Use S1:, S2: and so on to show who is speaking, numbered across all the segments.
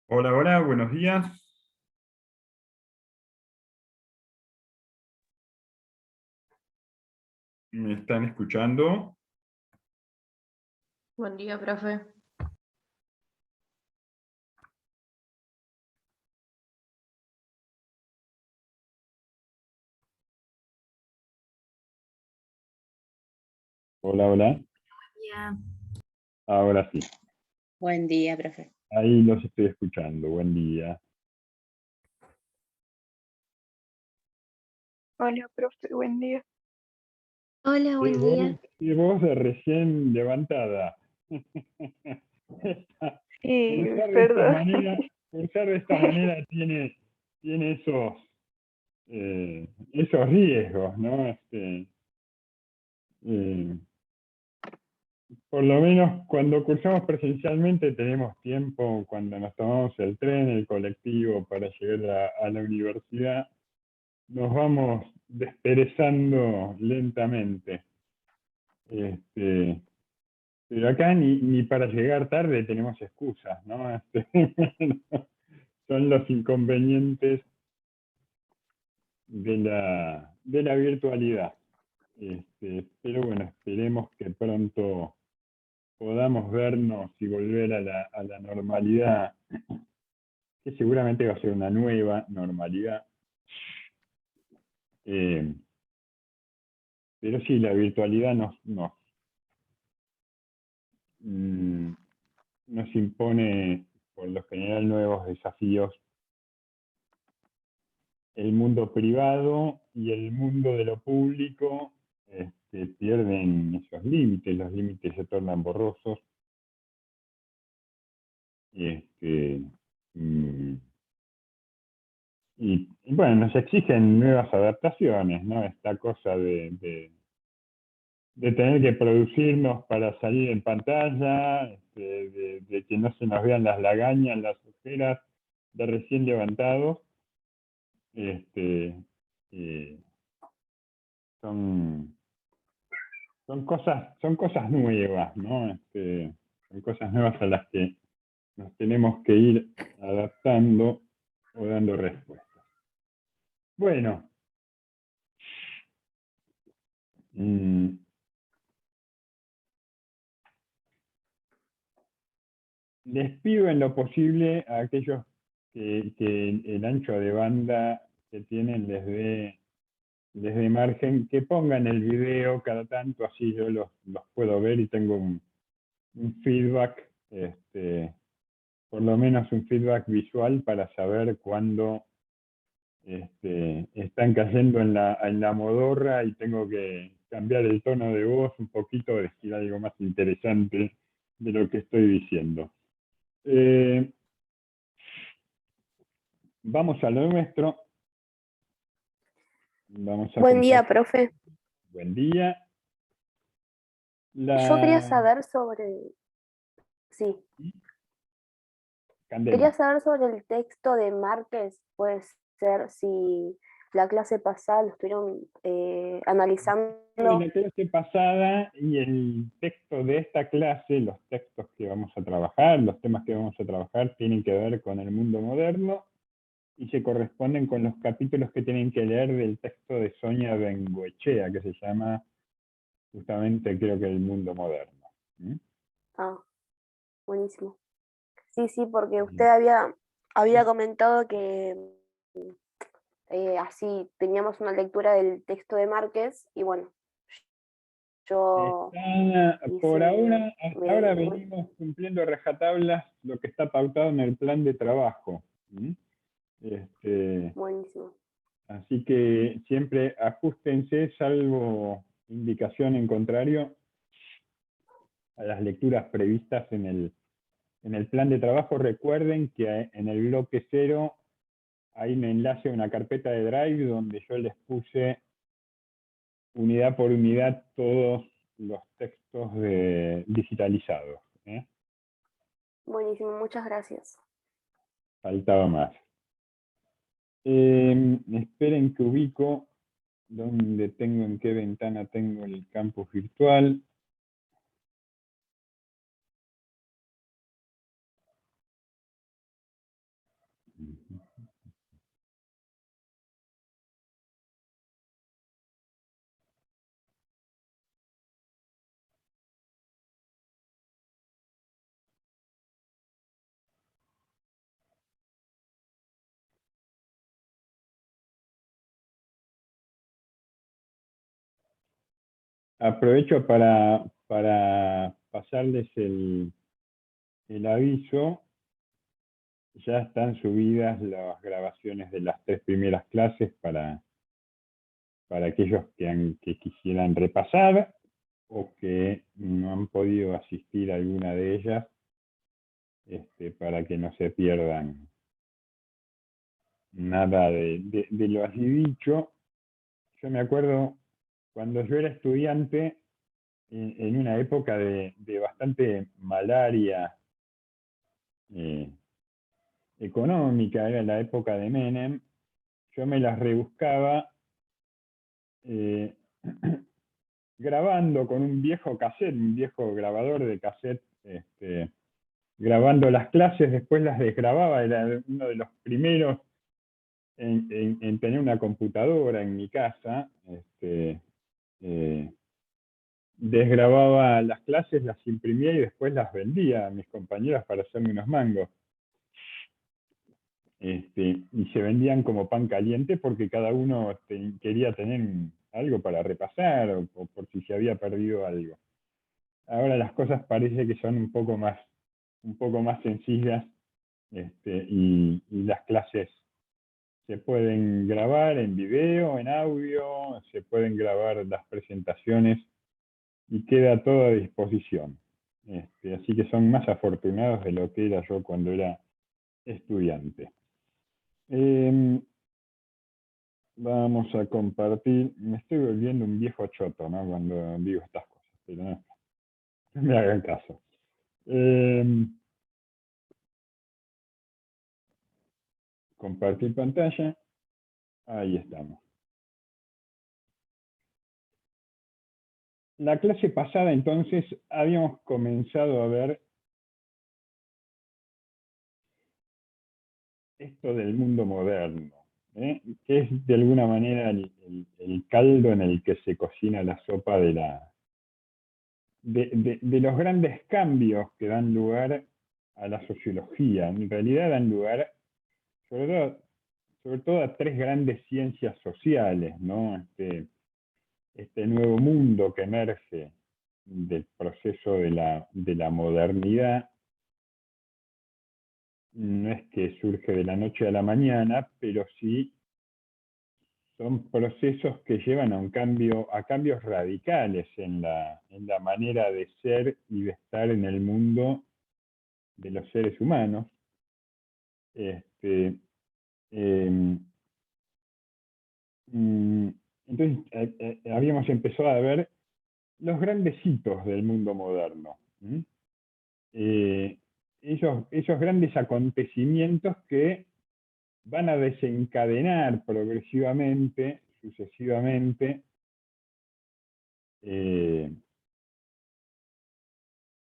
S1: Hola, hola, buenos días. ¿Me están escuchando?
S2: Buen día, profe.
S1: Hola, hola.
S3: Ya.
S1: Ahora sí,
S4: Buen día, profe.
S1: ahí los estoy escuchando. Buen día.
S5: Hola, profe, buen día.
S3: Hola, buen día.
S1: Y vos de recién levantada.
S5: Sí,
S1: Cursar de esta
S5: perdón.
S1: manera, cursar de esta manera tiene esos riesgos, ¿no? Eh, por lo menos cuando cursamos presencialmente tenemos tiempo, cuando nos tomamos el tren, el colectivo para llegar a la universidad, nos vamos desperezando lentamente. Pero acá ni para llegar tarde tenemos excusas, ¿no? Son los inconvenientes de la virtualidad. Pero bueno, esperemos que pronto podamos vernos y volver a la normalidad, que seguramente va a ser una nueva normalidad. Pero sí, la virtualidad nos impone, por lo general, nuevos desafíos. El mundo privado y el mundo de lo público pierden esos límites, los límites se tornan borrosos. Y, y bueno, nos exigen nuevas adaptaciones, ¿no? Esta cosa de tener que producirnos para salir en pantalla, de que no se nos vean las lagañas, las ojeras de recién levantados. Eh, son, son cosas nuevas, ¿no? Son cosas nuevas a las que nos tenemos que ir adaptando o dando respuestas. Bueno, les pido en lo posible a aquellos que el ancho de banda que tienen les dé margen, que pongan el video cada tanto, así yo los puedo ver y tengo un feedback, por lo menos un feedback visual para saber cuándo están cayendo en la modorra y tengo que cambiar el tono de voz un poquito, decir algo más interesante de lo que estoy diciendo. Vamos a lo nuestro. Vamos a
S3: Buen día,
S1: compartir.
S3: profe.
S1: Buen día.
S3: Yo quería saber sí,
S1: Candela.
S3: quería saber sobre el texto de Márquez, puede ser si la clase pasada lo estuvieron analizando.
S1: La clase pasada y el texto de esta clase, los textos que vamos a trabajar, los temas que vamos a trabajar, tienen que ver con el mundo moderno y se corresponden con los capítulos que tienen que leer del texto de Sonia Bengoechea, que se llama justamente, creo que, El mundo moderno.
S3: Ah, buenísimo. Sí, sí, porque usted había comentado que así teníamos una lectura del texto de Márquez y bueno, yo
S1: Por
S3: hice...
S1: ahora, hasta ahora venimos cumpliendo rajatablas lo que está pautado en el plan de trabajo.
S3: Buenísimo.
S1: Así que siempre ajustense, salvo indicación en contrario, a las lecturas previstas en el plan de trabajo. Recuerden que en el bloque 0 hay un enlace a una carpeta de Drive donde yo les puse unidad por unidad todos los textos digitalizados.
S3: Buenísimo, muchas gracias.
S1: Faltaba más. Esperen que ubico dónde tengo, en qué ventana tengo el campus virtual. aprovecho para pasarles el aviso. Ya están subidas las grabaciones de las 3 primeras clases para aquellos que quisieran repasar o que no han podido asistir a alguna de ellas, para que no se pierdan nada de lo así dicho. Yo me acuerdo cuando yo era estudiante, en una época de bastante malaria económica, era la época de Menem, yo me las rebuscaba eh, grabando con un viejo cassette, un viejo grabador de cassette, grabando las clases, después las desgrababa, era uno de los primeros en tener una computadora en mi casa, desgrababa las clases, las imprimía y después las vendía a mis compañeras para hacerme unos mangos. Y se vendían como pan caliente porque cada uno quería tener algo para repasar o por si se había perdido algo. Ahora las cosas parece que son un poco más sencillas, y las clases se pueden grabar en video, en audio, se pueden grabar las presentaciones y queda todo a disposición. Así que son más afortunados de lo que era yo cuando era estudiante. Vamos a compartir. Me estoy volviendo un viejo choto, ¿no? Cuando digo estas cosas, pero no me hagan caso. Compartir pantalla. Ahí estamos. La clase pasada, entonces, habíamos comenzado a ver esto del mundo moderno, que es de alguna manera el caldo en el que se cocina la sopa de los grandes cambios que dan lugar a la sociología. En realidad dan lugar, sobre todo a 3 grandes ciencias sociales, ¿no? Este nuevo mundo que emerge del proceso de la modernidad no es que surge de la noche a la mañana, pero sí son procesos que llevan a cambios radicales en la manera de ser y de estar en el mundo de los seres humanos. Entonces, habíamos empezado a ver los grandes hitos del mundo moderno. Esos grandes acontecimientos que van a desencadenar progresivamente, sucesivamente,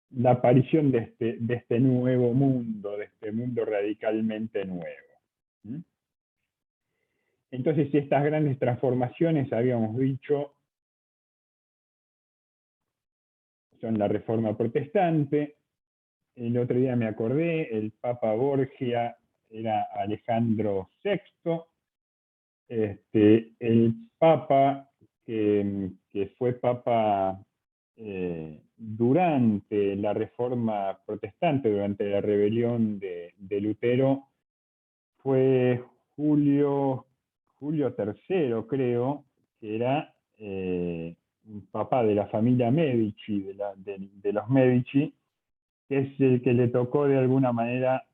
S1: la aparición de este nuevo mundo, de este mundo radicalmente nuevo. Entonces, estas grandes transformaciones, habíamos dicho, son la Reforma Protestante. El otro día me acordé, el Papa Borgia era Alejandro VI. El Papa que fue Papa durante la Reforma Protestante, durante la rebelión de Lutero, fue Julio III, creo, que era un papa de la familia Medici, de los Medici, que es el que le tocó de alguna manera,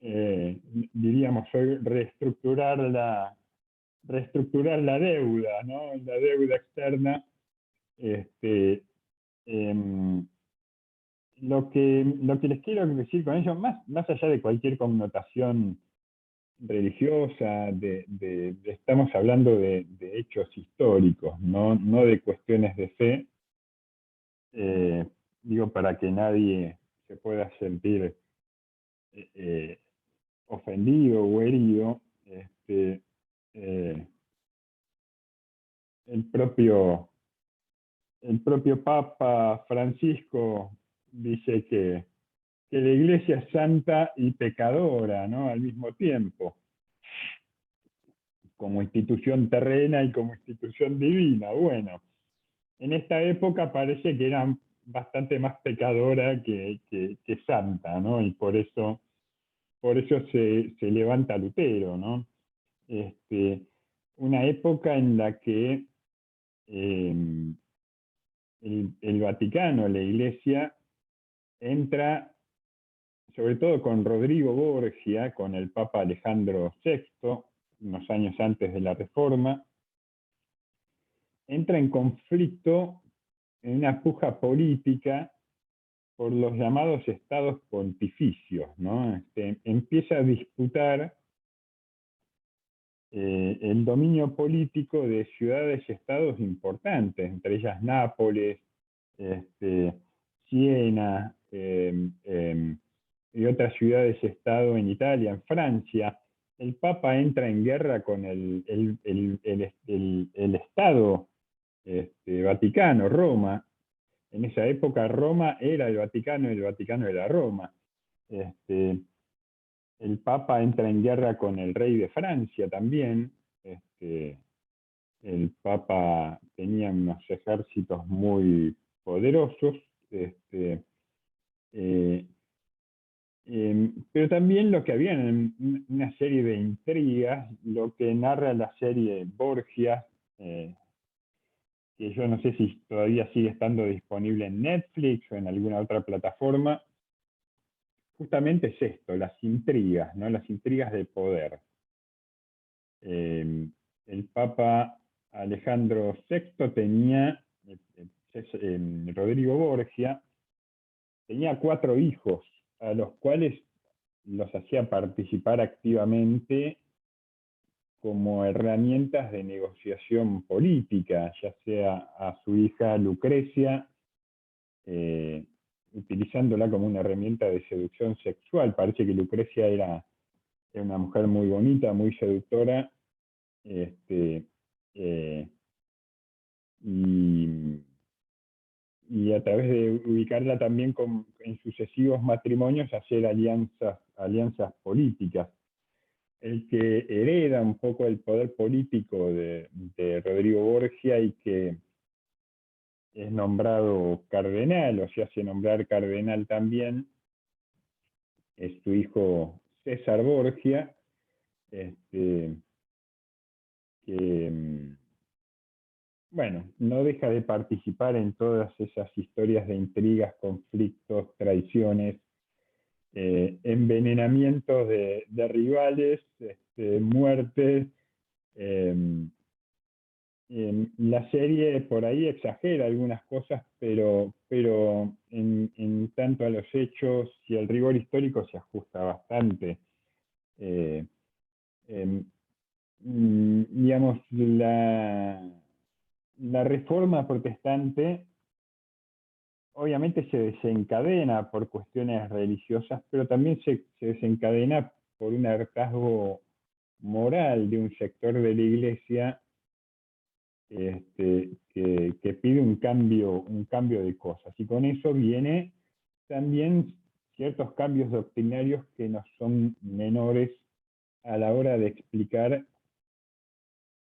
S1: diríamos hoy, reestructurar la deuda, ¿no? La deuda externa. Lo que les quiero decir con ello, más allá de cualquier connotación religiosa, estamos hablando de hechos históricos, no de cuestiones de fe, digo, para que nadie se pueda sentir ofendido o herido. El propio Papa Francisco dice que la Iglesia es santa y pecadora, ¿no? Al mismo tiempo, como institución terrena y como institución divina. Bueno, en esta época parece que era bastante más pecadora que santa, ¿no? Y por eso se levanta Lutero, ¿no? Una época en la que el Vaticano, la Iglesia, entra, sobre todo con Rodrigo Borgia, con el Papa Alejandro VI, unos años antes de la Reforma, entra en conflicto, en una puja política por los llamados estados pontificios, ¿no? Empieza a disputar el dominio político de ciudades y estados importantes, entre ellas Nápoles, Siena y otras ciudades-estado en Italia, en Francia. El Papa entra en guerra con el Estado Vaticano, Roma. En esa época Roma era el Vaticano y el Vaticano era Roma. El Papa entra en guerra con el rey de Francia también. El Papa tenía unos ejércitos muy poderosos, pero también lo que había en una serie de intrigas, lo que narra la serie Borgia, que yo no sé si todavía sigue estando disponible en Netflix o en alguna otra plataforma. Justamente es esto, las intrigas, ¿no? Las intrigas de poder. El Papa Alejandro VI tenía, Rodrigo Borgia, tenía 4 hijos, a los cuales los hacía participar activamente como herramientas de negociación política, ya sea a su hija Lucrecia, utilizándola como una herramienta de seducción sexual. Parece que Lucrecia era una mujer muy bonita, muy seductora, y a través de ubicarla también en sucesivos matrimonios, hacer alianzas políticas. El que hereda un poco el poder político de Rodrigo Borgia y que es nombrado cardenal, o se hace nombrar cardenal también, es su hijo César Borgia, que bueno, no deja de participar en todas esas historias de intrigas, conflictos, traiciones, envenenamientos de rivales, muertes. La serie por ahí exagera algunas cosas, pero en tanto a los hechos y el rigor histórico se ajusta bastante. Digamos, la reforma protestante obviamente se desencadena por cuestiones religiosas, pero también se desencadena por un hartazgo moral de un sector de la Iglesia que pide un cambio de cosas. Y con eso viene también ciertos cambios doctrinarios que no son menores a la hora de explicar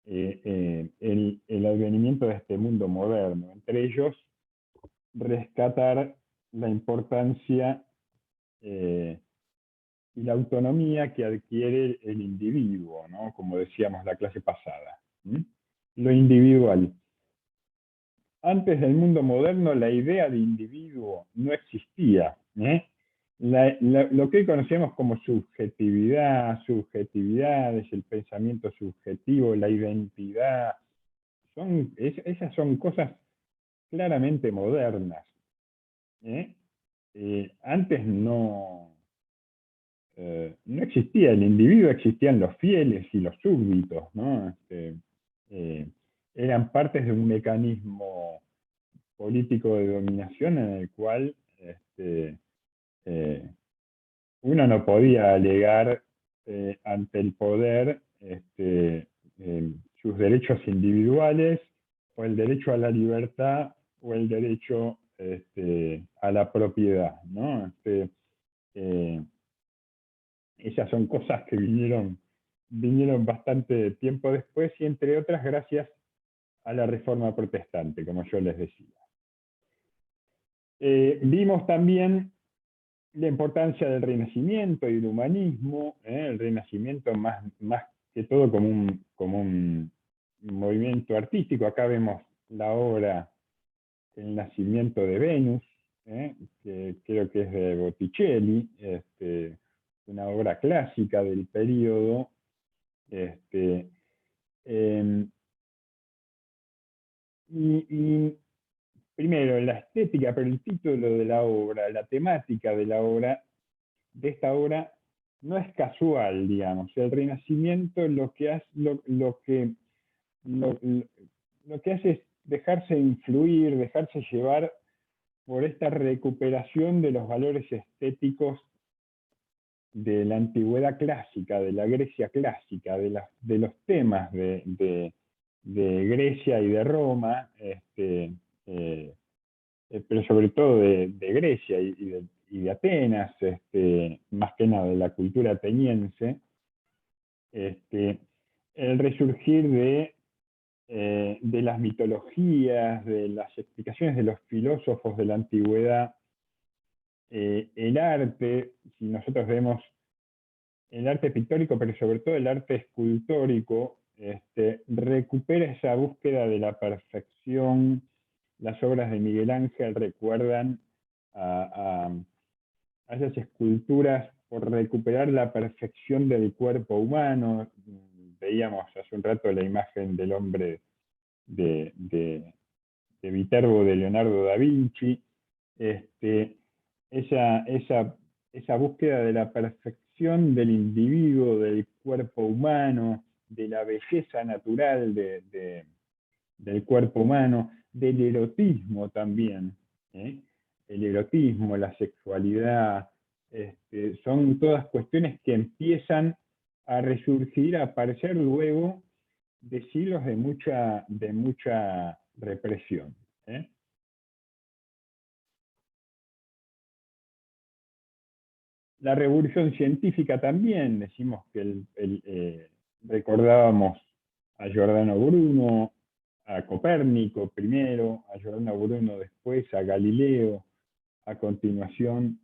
S1: el advenimiento de este mundo moderno. Entre ellos, rescatar la importancia y la autonomía que adquiere el individuo, ¿no? Como decíamos la clase pasada. Lo individual. Antes del mundo moderno, la idea de individuo no existía. Lo que hoy conocemos como subjetividades, el pensamiento subjetivo, la identidad, esas son cosas claramente modernas. Antes no existía el individuo, existían los fieles y los súbditos, ¿no? Eran partes de un mecanismo político de dominación en el cual uno no podía alegar ante el poder sus derechos individuales, o el derecho a la libertad, o el derecho a la propiedad, ¿no? Esas son cosas que vinieron bastante tiempo después, y entre otras gracias a la Reforma Protestante, como yo les decía. Vimos también la importancia del Renacimiento y del humanismo, el Renacimiento más que todo como un movimiento artístico. Acá vemos la obra El nacimiento de Venus, que creo que es de Botticelli, una obra clásica del periodo. Y primero, la estética, pero el título de la obra, la temática de esta obra, no es casual, digamos. El Renacimiento lo que hace es dejarse influir, dejarse llevar por esta recuperación de los valores estéticos de la antigüedad clásica, de la Grecia clásica, de los temas de Grecia y de Roma, pero sobre todo de Grecia y de Atenas, más que nada de la cultura ateniense, el resurgir de las mitologías, de las explicaciones de los filósofos de la antigüedad, el arte, si nosotros vemos el arte pictórico, pero sobre todo el arte escultórico, recupera esa búsqueda de la perfección. Las obras de Miguel Ángel recuerdan a esas esculturas por recuperar la perfección del cuerpo humano. Veíamos hace un rato la imagen del hombre de Viterbo de Leonardo da Vinci. Esa búsqueda de la perfección del individuo, del cuerpo humano, de la belleza natural del cuerpo humano, del erotismo también. El erotismo, la sexualidad, son todas cuestiones que empiezan a resurgir, a aparecer luego de siglos de mucha represión. La revolución científica también, decimos que recordábamos a Giordano Bruno, a Copérnico primero, a Giordano Bruno después, a Galileo a continuación,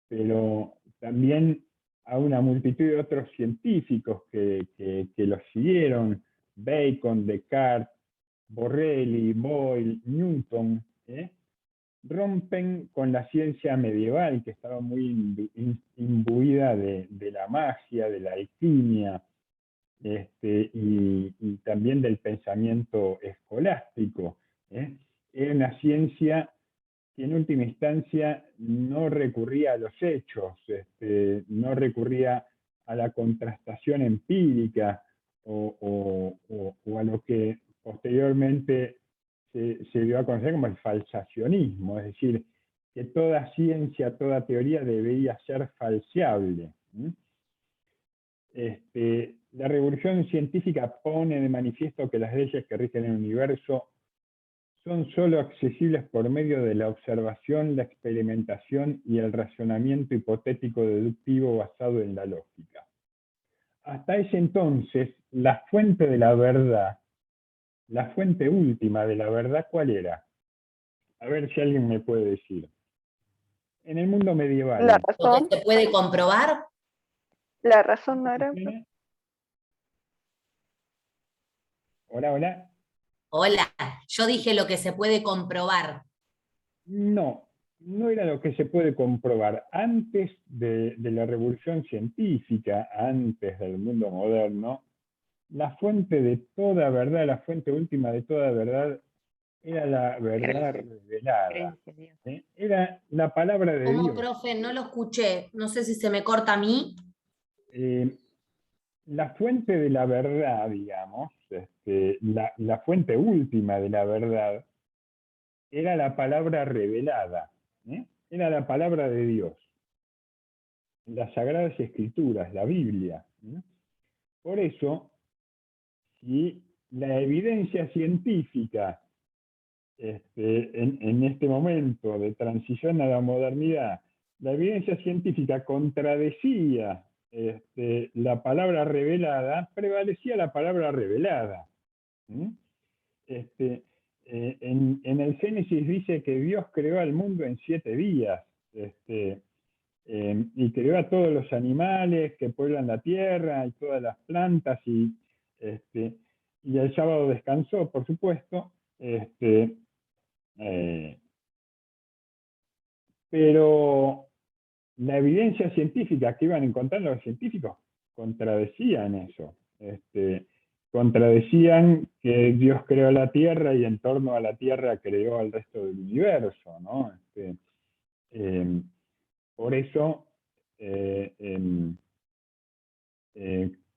S1: pero también a una multitud de otros científicos que los siguieron: Bacon, Descartes, Borrelli, Boyle, Newton, rompen con la ciencia medieval, que estaba muy imbuida de la magia, de la alquimia, y también del pensamiento escolástico. Era una ciencia que en última instancia no recurría a los hechos, no recurría a la contrastación empírica o a lo que posteriormente se dio a conocer como el falsacionismo, es decir, que toda ciencia, toda teoría debería ser falseable. La revolución científica pone de manifiesto que las leyes que rigen el universo son solo accesibles por medio de la observación, la experimentación y el razonamiento hipotético deductivo basado en la lógica. Hasta ese entonces, la fuente de la verdad, la fuente última de la verdad, ¿cuál era? A ver si alguien me puede decir. En el mundo medieval.
S5: La
S4: ¿Lo
S5: razón,
S4: que se puede comprobar?
S5: la razón no era.
S1: Hola, hola.
S4: Hola, yo dije lo que se puede comprobar.
S1: No, no era lo que se puede comprobar. Antes de la revolución científica, antes del mundo moderno, la fuente de toda verdad, la fuente última de toda verdad, era la verdad revelada. Era la palabra de
S4: ¿Cómo,
S1: Dios.
S4: profe? No lo escuché. No sé si se me corta a mí.
S1: La fuente de la verdad, digamos, la fuente última de la verdad, era la palabra revelada, era la palabra de Dios, las Sagradas Escrituras, la Biblia. Por eso, si la evidencia científica en este momento de transición a la modernidad, la evidencia científica contradecía la palabra revelada, prevalecía la palabra revelada. ¿Mm? En el Génesis dice que Dios creó al mundo en 7 días, y creó a todos los animales que pueblan la tierra y todas las plantas, y el sábado descansó, por supuesto, pero la evidencia científica que iban encontrando los científicos contradecían eso. Contradecían que Dios creó la Tierra y en torno a la Tierra creó al resto del universo, ¿no? Por eso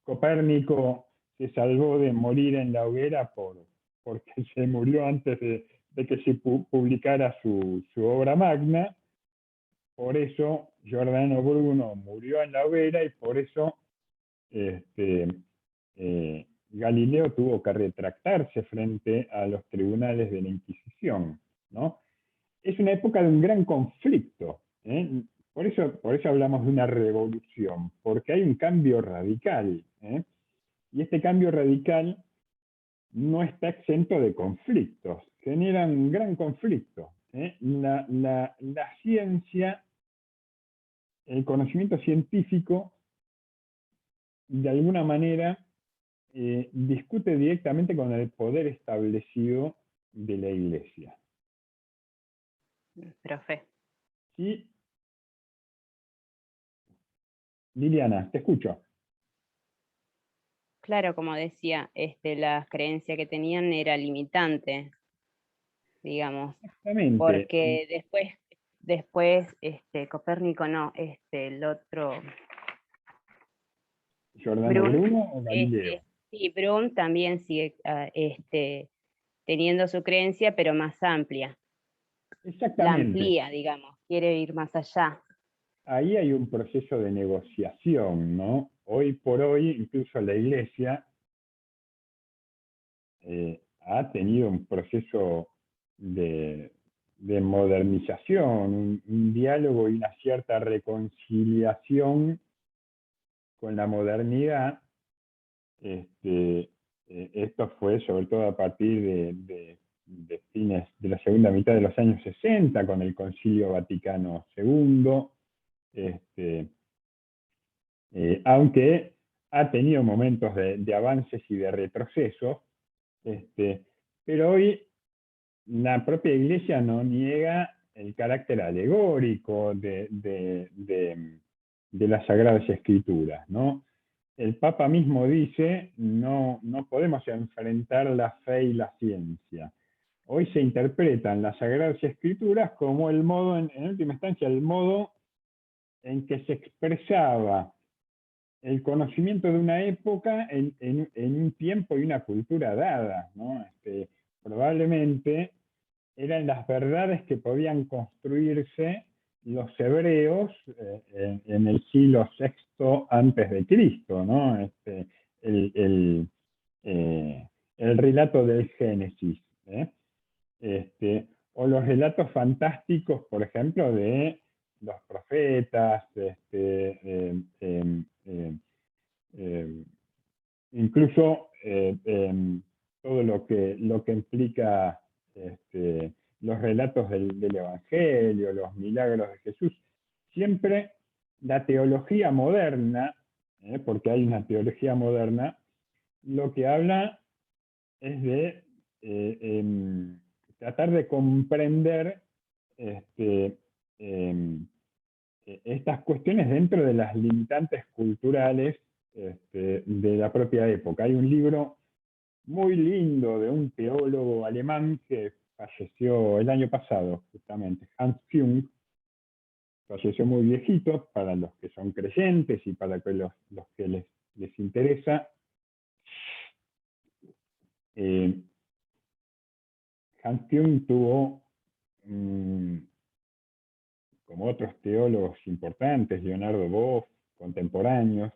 S1: Copérnico se salvó de morir en la hoguera porque se murió antes de que se publicara su obra magna. Por eso Giordano Bruno murió en la hoguera y por eso Galileo tuvo que retractarse frente a los tribunales de la Inquisición, ¿no? Es una época de un gran conflicto, ¿eh? Por eso hablamos de una revolución, porque hay un cambio radical, ¿eh? Y este cambio radical no está exento de conflictos, genera un gran conflicto, ¿eh? La ciencia, el conocimiento científico, de alguna manera, discute directamente con el poder establecido de la Iglesia.
S2: Profe.
S1: ¿Sí? Liliana, te escucho.
S2: Claro, como decía, la creencia que tenían era limitante, digamos,
S1: Exactamente.
S2: porque después Copérnico no, el otro,
S1: ¿Giordano Bruno o Galileo?
S2: sí, Brun también sigue teniendo su creencia, pero más amplia. La
S1: Exactamente.
S2: amplía, digamos, quiere ir más allá.
S1: Ahí hay un proceso de negociación, ¿no? Hoy por hoy, incluso la Iglesia ha tenido un proceso de modernización, un diálogo y una cierta reconciliación con la modernidad. Esto fue sobre todo a partir de fines de la segunda mitad de los años 60, con el Concilio Vaticano II, aunque ha tenido momentos de avances y de retrocesos, pero hoy la propia Iglesia no niega el carácter alegórico de las Sagradas Escrituras, ¿no? El Papa mismo dice, no podemos enfrentar la fe y la ciencia. Hoy se interpretan las Sagradas Escrituras como el modo, en última instancia, el modo en que se expresaba el conocimiento de una época en un tiempo y una cultura dada, ¿no? Probablemente eran las verdades que podían construirse los hebreos en el siglo VI antes de Cristo, ¿no? El relato del Génesis, o los relatos fantásticos, por ejemplo, de los profetas, incluso todo lo que implica los relatos del Evangelio, los milagros de Jesús. Siempre la teología moderna, porque hay una teología moderna, lo que habla es de tratar de comprender estas cuestiones dentro de las limitantes culturales de la propia época. Hay un libro muy lindo de un teólogo alemán que falleció el año pasado, justamente, Hans Jung, falleció muy viejito, para los que son creyentes y para los que les interesa. Hans Jung tuvo, como otros teólogos importantes, Leonardo Boff, contemporáneos,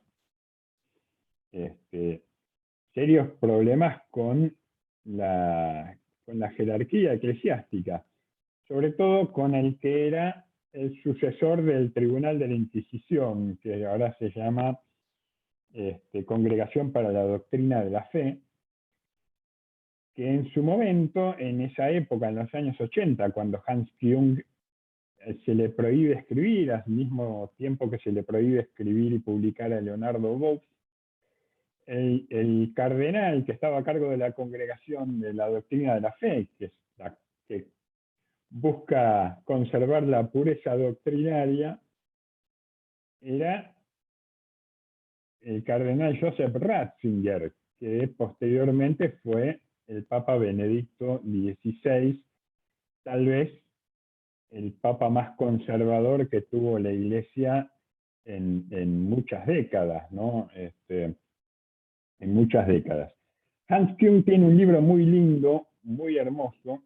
S1: serios problemas con la jerarquía eclesiástica, sobre todo con el que era el sucesor del Tribunal de la Inquisición, que ahora se llama Congregación para la Doctrina de la Fe, que en su momento, en esa época, en los años 80, cuando Hans Küng se le prohíbe escribir, al mismo tiempo que se le prohíbe escribir y publicar a Leonardo Boff, el cardenal que estaba a cargo de la Congregación de la Doctrina de la Fe, que es la que busca conservar la pureza doctrinaria, era el cardenal Joseph Ratzinger, que posteriormente fue el Papa Benedicto XVI, tal vez el Papa más conservador que tuvo la Iglesia en muchas décadas, ¿no? En muchas décadas. Hans Küng tiene un libro muy lindo, muy hermoso,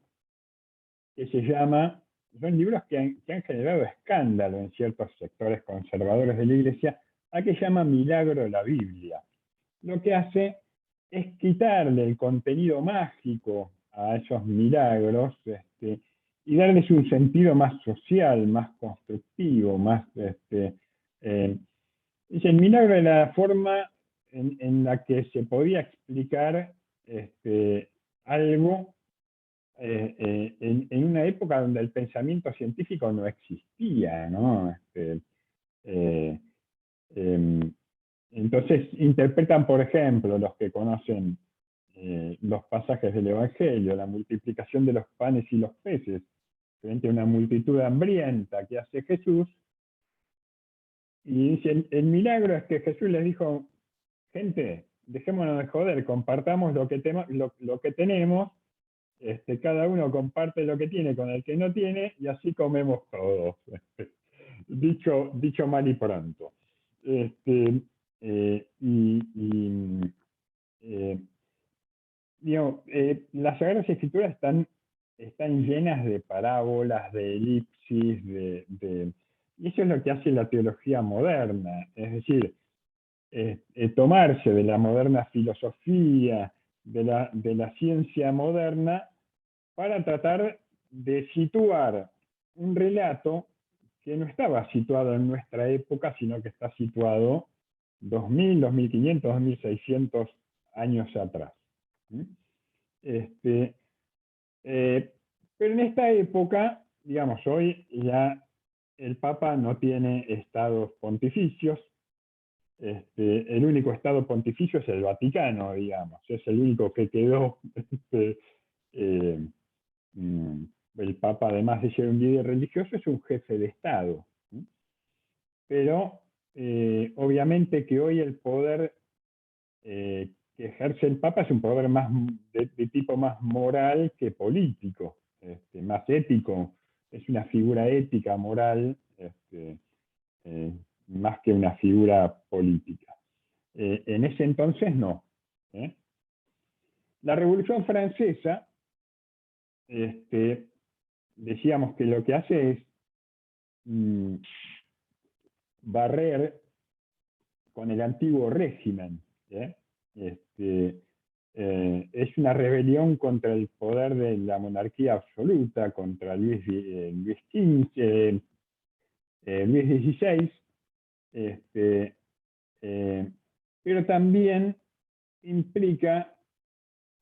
S1: que se llama, son libros que han generado escándalo en ciertos sectores conservadores de la Iglesia, a que llama Milagro de la Biblia. Lo que hace es quitarle el contenido mágico a esos milagros y darles un sentido más social, más constructivo, más... es el milagro de la forma en la que se podía explicar algo en una época donde el pensamiento científico no existía, ¿no? Entonces interpretan, por ejemplo, los que conocen los pasajes del Evangelio, la multiplicación de los panes y los peces frente a una multitud hambrienta que hace Jesús, y dicen, el milagro es que Jesús les dijo, gente, dejémonos de joder, compartamos lo que tenemos, cada uno comparte lo que tiene con el que no tiene, y así comemos todos. dicho mal y pronto. Las Sagradas Escrituras están llenas de parábolas, de elipsis, y eso es lo que hace la teología moderna, es decir, tomarse de la moderna filosofía, de la ciencia moderna, para tratar de situar un relato que no estaba situado en nuestra época, sino que está situado 2000, 2500, 2600 años atrás. Pero en esta época, digamos, hoy ya el Papa no tiene estados pontificios. El único estado pontificio es el Vaticano, digamos, es el único que quedó. El Papa, además de ser un líder religioso, es un jefe de Estado. Pero obviamente que hoy el poder que ejerce el Papa es un poder más de tipo más moral que político, más ético, es una figura ética, moral, más que una figura política. En ese entonces no. La Revolución Francesa, decíamos que lo que hace es barrer con el antiguo régimen. Es una rebelión contra el poder de la monarquía absoluta, contra Luis XVI, pero también implica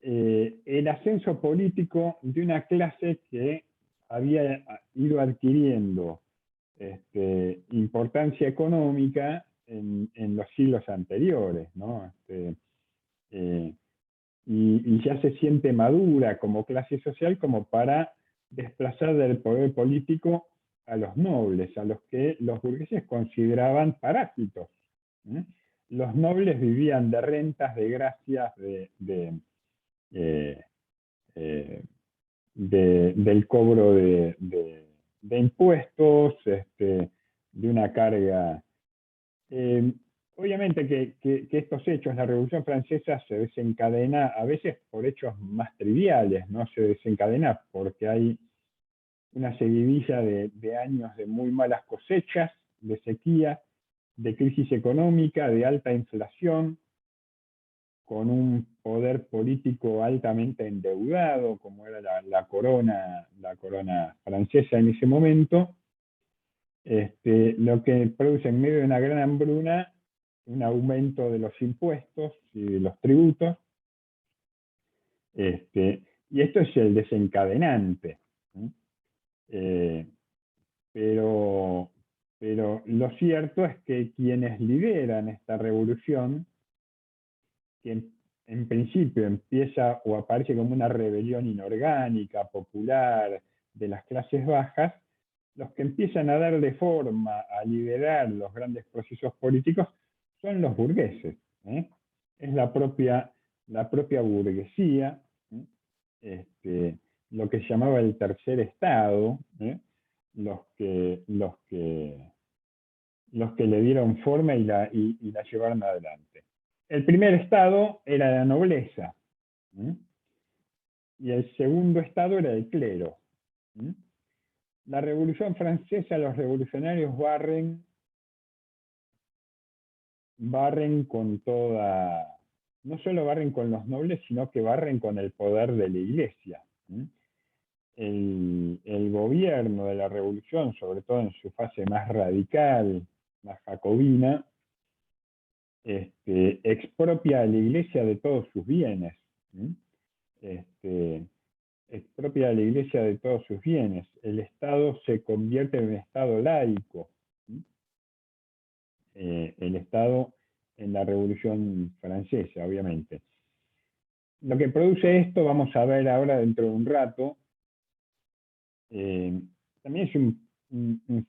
S1: el ascenso político de una clase que había ido adquiriendo importancia económica en los siglos anteriores, ¿no? Y ya se siente madura como clase social como para desplazar del poder político a los nobles, a los que los burgueses consideraban parásitos. Los nobles vivían de rentas, de gracias, del cobro de impuestos, de una carga. Obviamente que estos hechos, la Revolución Francesa se desencadena a veces por hechos más triviales, no se desencadena porque hay una seguidilla de años de muy malas cosechas, de sequía, de crisis económica, de alta inflación, con un poder político altamente endeudado, como era la corona francesa en ese momento, lo que produce en medio de una gran hambruna un aumento de los impuestos y de los tributos, Y esto es el desencadenante. Pero lo cierto es que quienes lideran esta revolución, que en principio empieza o aparece como una rebelión inorgánica, popular, de las clases bajas, los que empiezan a darle forma, a liderar los grandes procesos políticos, son los burgueses. Es la propia burguesía, lo que se llamaba el tercer estado, los que le dieron forma y la llevaron adelante. El primer estado era la nobleza, y el segundo estado era el clero. La Revolución Francesa, los revolucionarios barren con toda, no solo barren con los nobles, sino que barren con el poder de la Iglesia. El gobierno de la Revolución, sobre todo en su fase más radical, más jacobina, expropia a la Iglesia de todos sus bienes. Expropia a la Iglesia de todos sus bienes. El Estado se convierte en un Estado laico. El Estado en la Revolución Francesa, obviamente. Lo que produce esto, vamos a ver ahora dentro de un rato, también es un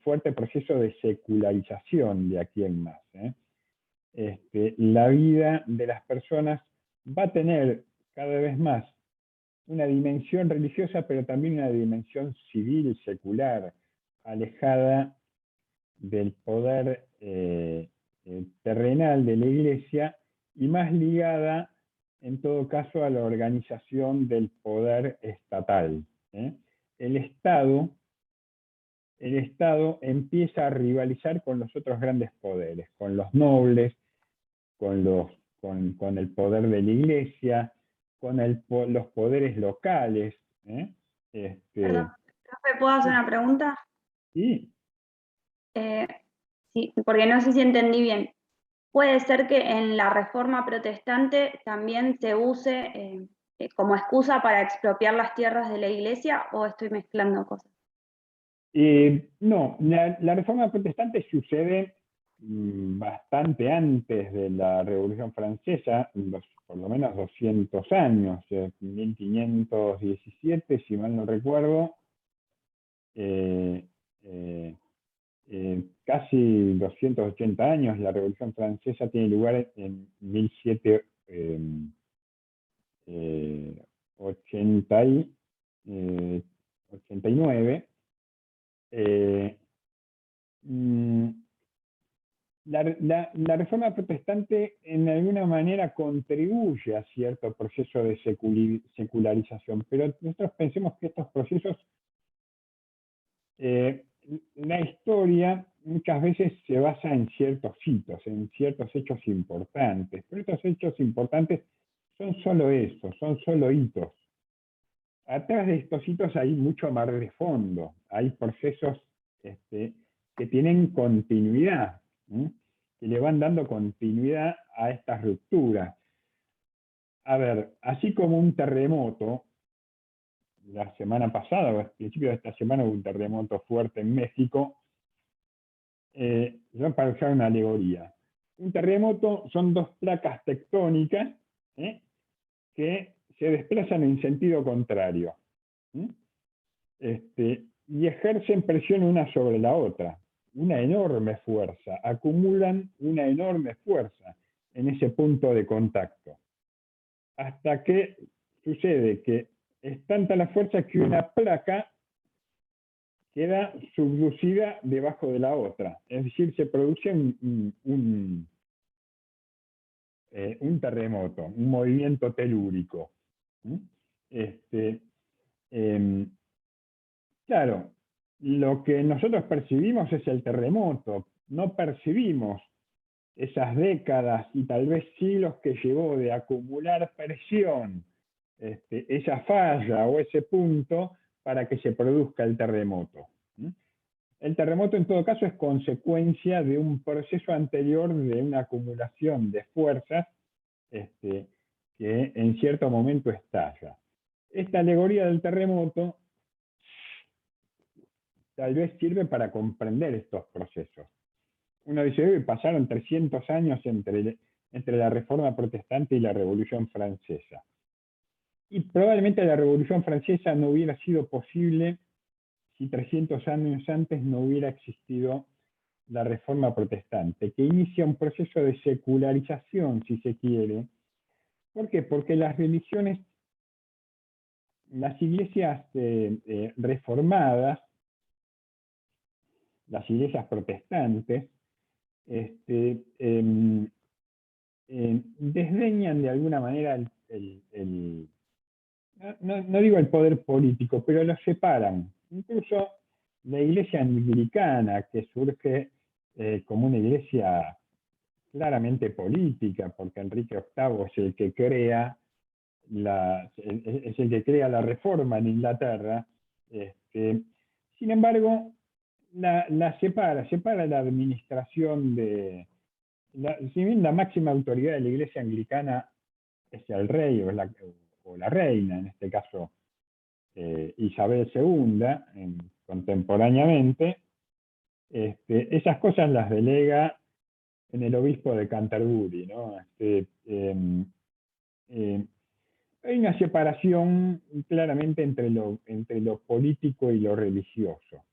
S1: fuerte proceso de secularización de aquí en más. La vida de las personas va a tener cada vez más una dimensión religiosa, pero también una dimensión civil, secular, alejada del poder terrenal de la Iglesia y más ligada, en todo caso, a la organización del poder estatal. El Estado empieza a rivalizar con los otros grandes poderes, con los nobles, con el poder de la Iglesia, con los poderes locales.
S6: Perdón, profe, ¿puedo hacer una pregunta?
S1: Sí.
S6: Sí, porque no sé si entendí bien. ¿Puede ser que en la Reforma Protestante también se use como excusa para expropiar las tierras de la Iglesia, o estoy mezclando cosas?
S1: No, la Reforma Protestante sucede bastante antes de la Revolución Francesa, por lo menos 200 años, 1517, si mal no recuerdo, casi 280 años. La Revolución Francesa tiene lugar en 1789. La Reforma Protestante en alguna manera contribuye a cierto proceso de secularización, pero nosotros pensemos que estos procesos, la historia muchas veces se basa en ciertos hitos, en ciertos hechos importantes, pero estos hechos importantes son solo eso, son solo hitos. Atrás de estos hitos hay mucho más de fondo, hay procesos que tienen continuidad, que le van dando continuidad a estas rupturas. A ver, así como un terremoto, la semana pasada, o al principio de esta semana, hubo un terremoto fuerte en México, para usar una alegoría. Un terremoto son dos placas tectónicas que se desplazan en sentido contrario. Y ejercen presión una sobre la otra, una enorme fuerza, acumulan una enorme fuerza en ese punto de contacto. Hasta que sucede que es tanta la fuerza que una placa queda subducida debajo de la otra. Es decir, se produce un terremoto, un movimiento telúrico. Claro, lo que nosotros percibimos es el terremoto, no percibimos esas décadas y tal vez siglos que llevó de acumular presión, esa falla o ese punto para que se produzca el terremoto. El terremoto en todo caso es consecuencia de un proceso anterior de una acumulación de fuerzas que que en cierto momento estalla. Esta alegoría del terremoto tal vez sirve para comprender estos procesos. Uno dice, pasaron 300 años entre la Reforma Protestante y la Revolución Francesa. Y probablemente la Revolución Francesa no hubiera sido posible si 300 años antes no hubiera existido la Reforma Protestante, que inicia un proceso de secularización, si se quiere. ¿Por qué? Porque las religiones, las iglesias reformadas, las iglesias protestantes, desdeñan de alguna manera no digo el poder político, pero los separan. Incluso la iglesia anglicana, que surge como una iglesia claramente política, porque Enrique VIII es el que crea la reforma en Inglaterra. Sin embargo, la separa la administración si bien la máxima autoridad de la iglesia anglicana es el rey o la reina, en este caso Isabel II, contemporáneamente, esas cosas las delega en el obispo de Canterbury, ¿no? Hay una separación claramente entre lo político y lo religioso.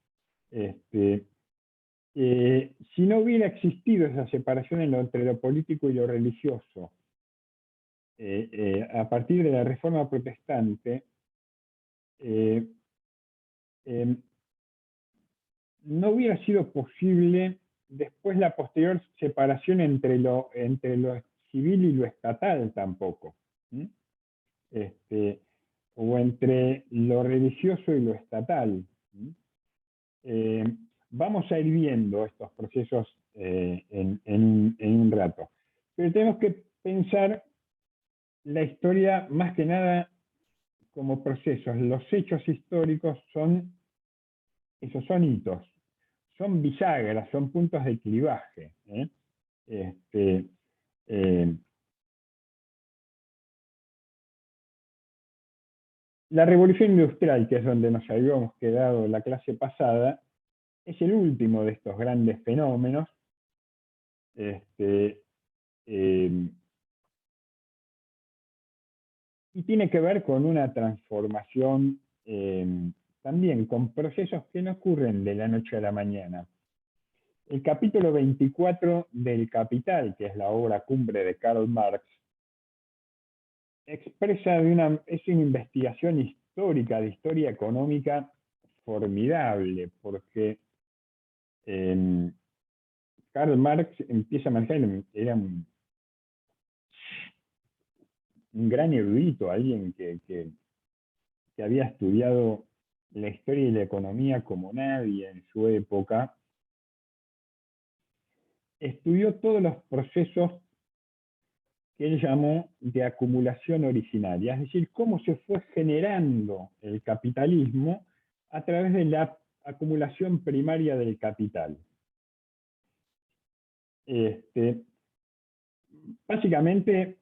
S1: Si no hubiera existido esa separación entre lo político y lo religioso, a partir de la Reforma Protestante, no hubiera sido posible después la posterior separación entre lo civil y lo estatal tampoco. O entre lo religioso y lo estatal. Vamos a ir viendo estos procesos en un rato. Pero tenemos que pensar la historia más que nada como procesos. Los hechos históricos son hitos, son bisagras, son puntos de clivaje. La revolución industrial, que es donde nos habíamos quedado la clase pasada, es el último de estos grandes fenómenos. Y tiene que ver con una transformación, también con procesos que no ocurren de la noche a la mañana. El capítulo 24 del Capital, que es la obra cumbre de Karl Marx, expresa es una investigación histórica, de historia económica formidable, porque Karl Marx empieza a manejar, era un gran erudito, alguien que había estudiado la historia y la economía como nadie en su época. Estudió todos los procesos que él llamó de acumulación originaria, es decir, cómo se fue generando el capitalismo a través de la acumulación primaria del capital. Básicamente,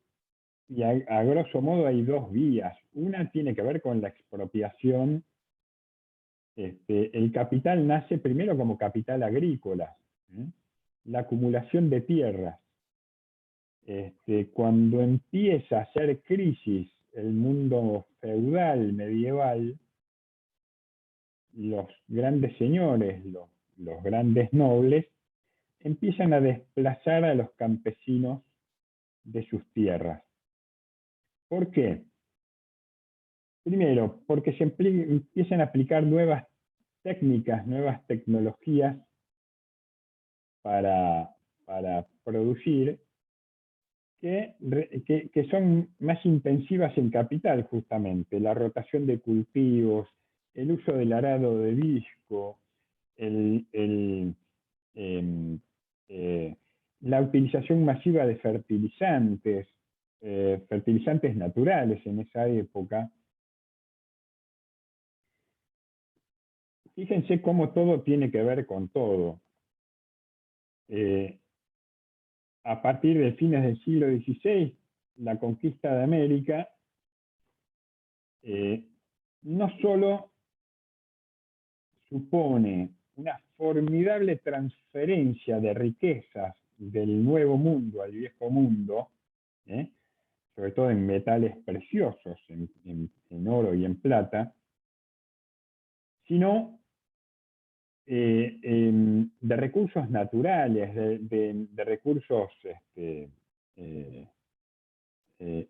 S1: y a grosso modo, hay dos vías. Una tiene que ver con la expropiación. El capital nace primero como capital agrícola, la acumulación de tierras. Cuando empieza a hacer crisis el mundo feudal, medieval, los grandes señores, los grandes nobles, empiezan a desplazar a los campesinos de sus tierras. ¿Por qué? Primero, porque se empiezan a aplicar nuevas técnicas, nuevas tecnologías para producir, que son más intensivas en capital, justamente. La rotación de cultivos, el uso del arado de disco, la utilización masiva de fertilizantes naturales en esa época. Fíjense cómo todo tiene que ver con todo. A partir de fines del siglo XVI, la conquista de América no solo supone una formidable transferencia de riquezas del Nuevo Mundo al Viejo Mundo, sobre todo en metales preciosos, en oro y en plata, sino de recursos naturales, de recursos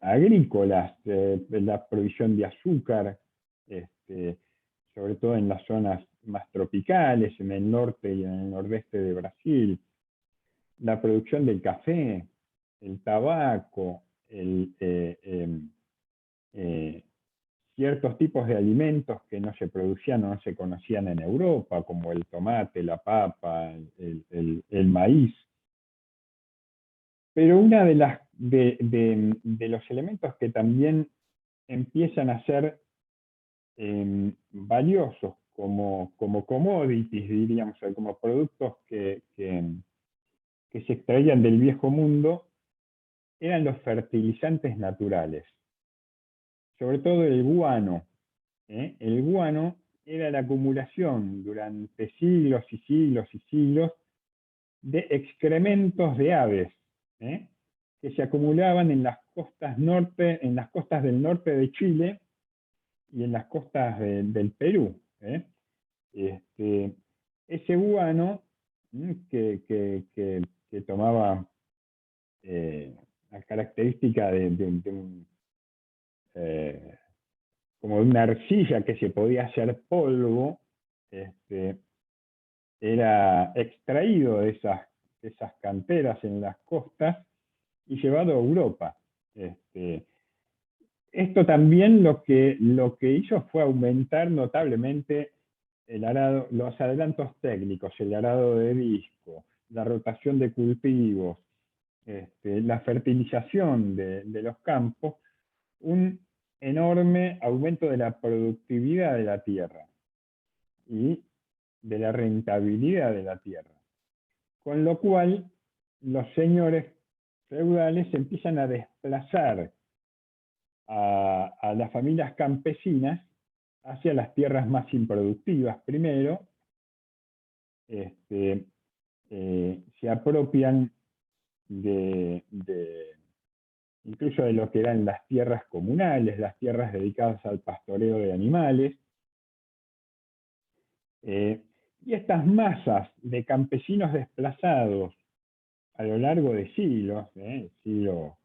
S1: agrícolas, la provisión de azúcar, sobre todo en las zonas más tropicales, en el norte y en el nordeste de Brasil, la producción del café, el tabaco, ciertos tipos de alimentos que no se producían o no se conocían en Europa, como el tomate, la papa, el maíz. Pero una de los elementos que también empiezan a ser valiosos como commodities, diríamos, como productos que se extraían del Viejo Mundo, eran los fertilizantes naturales, sobre todo el guano. El guano era la acumulación durante siglos y siglos y siglos de excrementos de aves, que se acumulaban en las costas del norte de Chile y en las costas del Perú. Ese guano que tomaba la característica como de una arcilla que se podía hacer polvo, era extraído de esas canteras en las costas y llevado a Europa. Esto también lo que hizo fue aumentar notablemente los adelantos técnicos, el arado de disco, la rotación de cultivos, la fertilización de los campos, un enorme aumento de la productividad de la tierra y de la rentabilidad de la tierra. Con lo cual, los señores feudales empiezan a desplazar a las familias campesinas hacia las tierras más improductivas primero, se apropian incluso de lo que eran las tierras comunales, las tierras dedicadas al pastoreo de animales. Y estas masas de campesinos desplazados a lo largo de siglos, siglo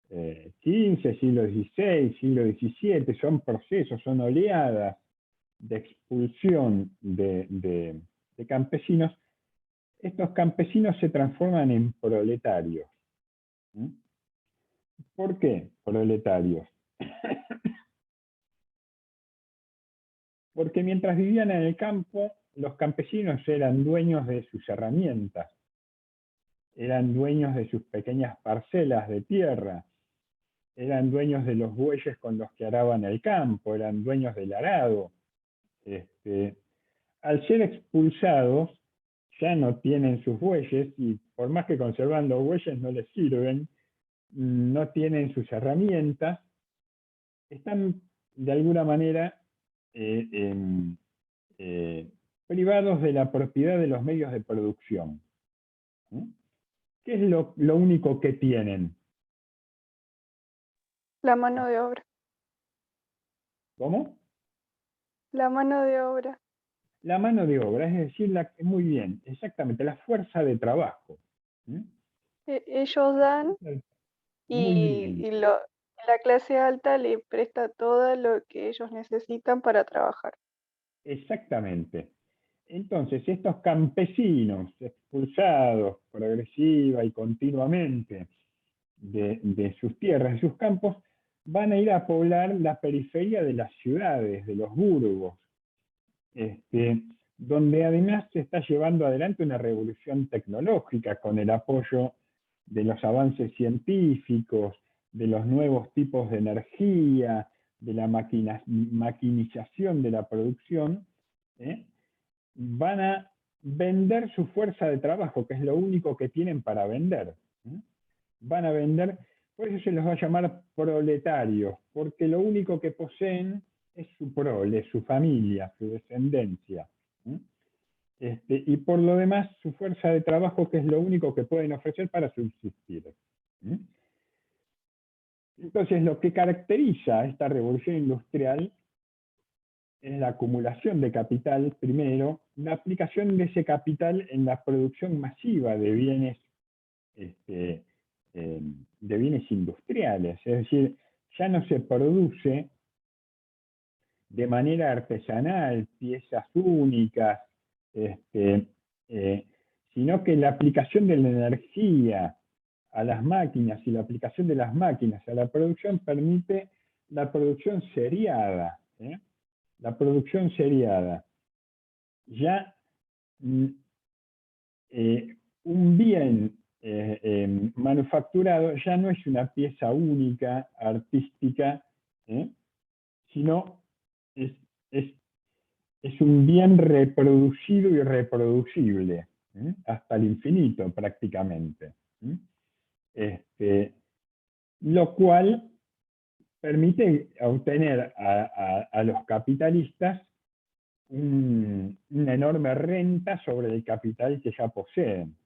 S1: XV, siglo XVI, siglo XVII, son procesos, son oleadas de expulsión de campesinos. Estos campesinos se transforman en proletarios. ¿Por qué proletarios? Porque mientras vivían en el campo, los campesinos eran dueños de sus herramientas, eran dueños de sus pequeñas parcelas de tierra, eran dueños de los bueyes con los que araban el campo, eran dueños del arado. Al ser expulsados, ya no tienen sus bueyes, y por más que conservan los bueyes no les sirven, no tienen sus herramientas, están de alguna manera privados de la propiedad de los medios de producción. ¿Qué es lo único que tienen?
S5: La mano de obra.
S1: ¿Cómo?
S5: La mano de obra.
S1: La mano de obra, es decir, muy bien, exactamente, la fuerza de trabajo.
S5: Ellos dan
S1: Muy bien.
S5: y la clase alta le presta todo lo que ellos necesitan para trabajar.
S1: Exactamente. Entonces, estos campesinos expulsados progresiva y continuamente de sus tierras, de sus campos, van a ir a poblar la periferia de las ciudades, de los burgos, donde además se está llevando adelante una revolución tecnológica con el apoyo de los avances científicos, de los nuevos tipos de energía, de la maquinización de la producción. Van a vender su fuerza de trabajo, que es lo único que tienen para vender. Van a vender Por eso se los va a llamar proletarios, porque lo único que poseen es su prole, su familia, su descendencia. Y por lo demás, su fuerza de trabajo, que es lo único que pueden ofrecer para subsistir. Entonces, lo que caracteriza a esta revolución industrial es la acumulación de capital, primero, la aplicación de ese capital en la producción masiva de bienes, de bienes industriales. Es decir, ya no se produce de manera artesanal piezas únicas, sino que la aplicación de la energía a las máquinas y la aplicación de las máquinas a la producción permite la producción seriada. La producción seriada. Ya un bien manufacturado ya no es una pieza única, artística, sino es un bien reproducido y reproducible, hasta el infinito prácticamente. Lo cual permite obtener a los capitalistas una enorme renta sobre el capital que ya poseen.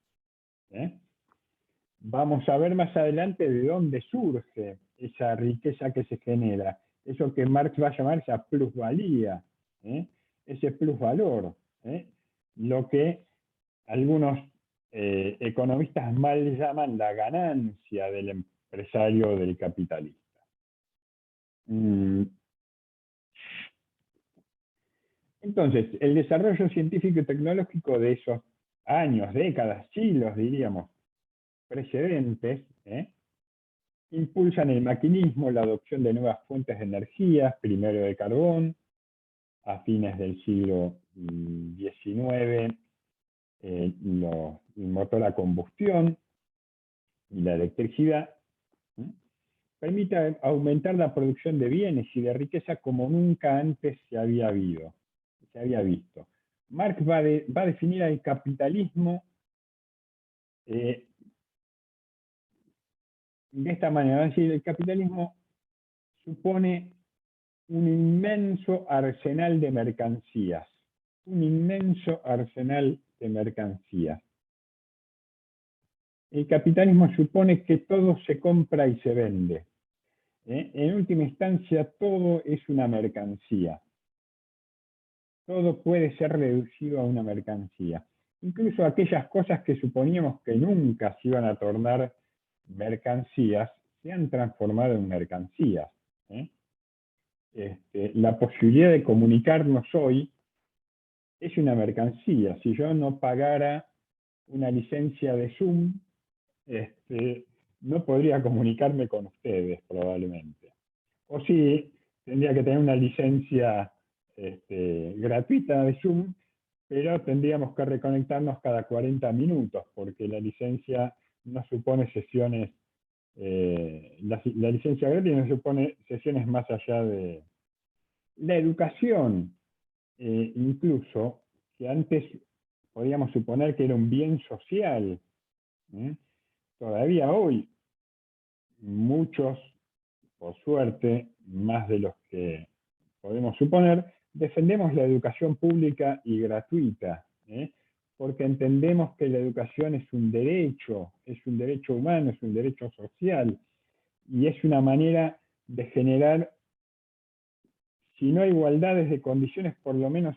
S1: Vamos a ver más adelante de dónde surge esa riqueza que se genera, eso que Marx va a llamar esa plusvalía, ese plusvalor, lo que algunos economistas mal llaman la ganancia del empresario, del capitalista. Entonces, el desarrollo científico y tecnológico de esos años, décadas, siglos, diríamos, precedentes, impulsan el maquinismo, la adopción de nuevas fuentes de energía, primero de carbón, a fines del siglo XIX, el motor a combustión y la electricidad, permite aumentar la producción de bienes y de riqueza como nunca antes se había visto. Marx va a definir al capitalismo de esta manera, va a decir, el capitalismo supone un inmenso arsenal de mercancías, un inmenso arsenal de mercancías. El capitalismo supone que todo se compra y se vende. En última instancia, todo es una mercancía. Todo puede ser reducido a una mercancía. Incluso aquellas cosas que suponíamos que nunca se iban a tornar mercancías, se han transformado en mercancías. La posibilidad de comunicarnos hoy es una mercancía. Si yo no pagara una licencia de Zoom, no podría comunicarme con ustedes probablemente. O sí, tendría que tener una licencia gratuita de Zoom, pero tendríamos que reconectarnos cada 40 minutos, porque la licencia no supone sesiones, la licencia gratis no supone sesiones más allá de la educación, incluso, que antes podíamos suponer que era un bien social. Todavía hoy, muchos, por suerte, más de los que podemos suponer, defendemos la educación pública y gratuita, porque entendemos que la educación es un derecho humano, es un derecho social, y es una manera de generar, si no igualdades de condiciones, por lo menos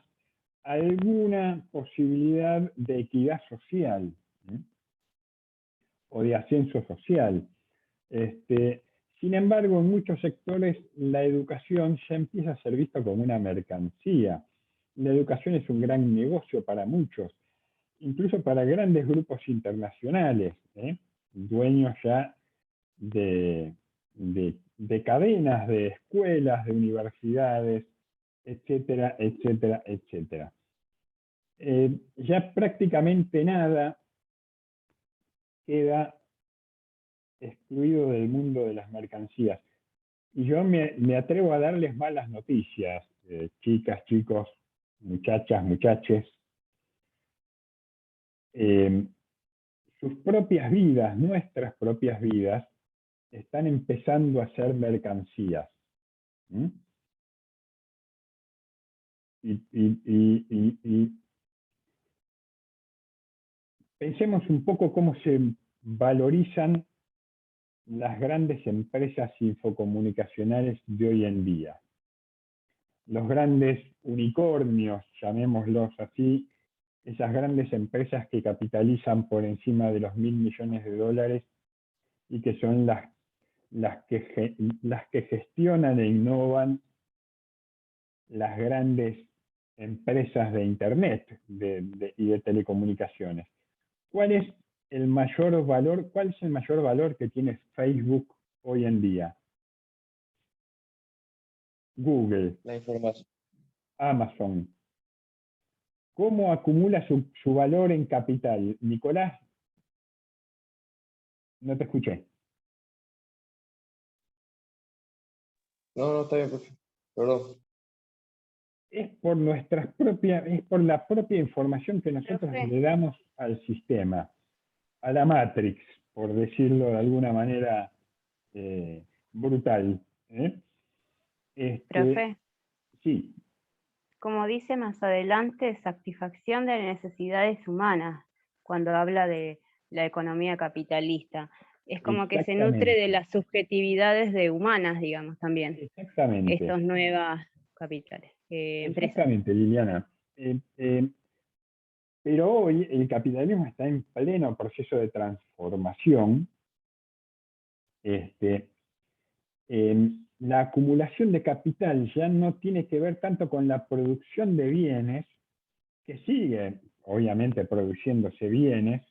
S1: alguna posibilidad de equidad social, o de ascenso social. Sin embargo, en muchos sectores la educación ya empieza a ser vista como una mercancía. La educación es un gran negocio para muchos, incluso para grandes grupos internacionales, dueños ya de cadenas de escuelas, de universidades, etcétera, etcétera, etcétera. Ya prácticamente nada queda excluido del mundo de las mercancías. Y yo me atrevo a darles malas noticias, chicas, chicos, muchachas, muchaches. Sus propias vidas, nuestras propias vidas, están empezando a ser mercancías. ¿Mm? Y pensemos un poco cómo se valorizan las grandes empresas infocomunicacionales de hoy en día. Los grandes unicornios, llamémoslos así, esas grandes empresas que capitalizan por encima de los $1.000 millones y que son las que gestionan e innovan las grandes empresas de Internet y de telecomunicaciones. ¿Cuál es el mayor valor que tiene Facebook hoy en día? Google,
S7: La información.
S1: Amazon. ¿Cómo acumula su valor en capital? Nicolás, no te escuché.
S7: No, está bien, profe. Perdón.
S1: Es por la propia información que nosotros
S2: Profe.
S1: le damos al sistema, a la Matrix, por decirlo de alguna manera brutal.
S2: Profe,
S1: Sí,
S2: como dice más adelante, satisfacción de necesidades humanas, cuando habla de la economía capitalista. Es como que se nutre de
S1: exactamente.
S2: las subjetividades de humanas, digamos, también,
S1: Exactamente.
S2: estos nuevas capitales, empresas.
S1: Exactamente, Liliana. Pero hoy el capitalismo está en pleno proceso de transformación. La acumulación de capital ya no tiene que ver tanto con la producción de bienes, que sigue, obviamente, produciéndose bienes,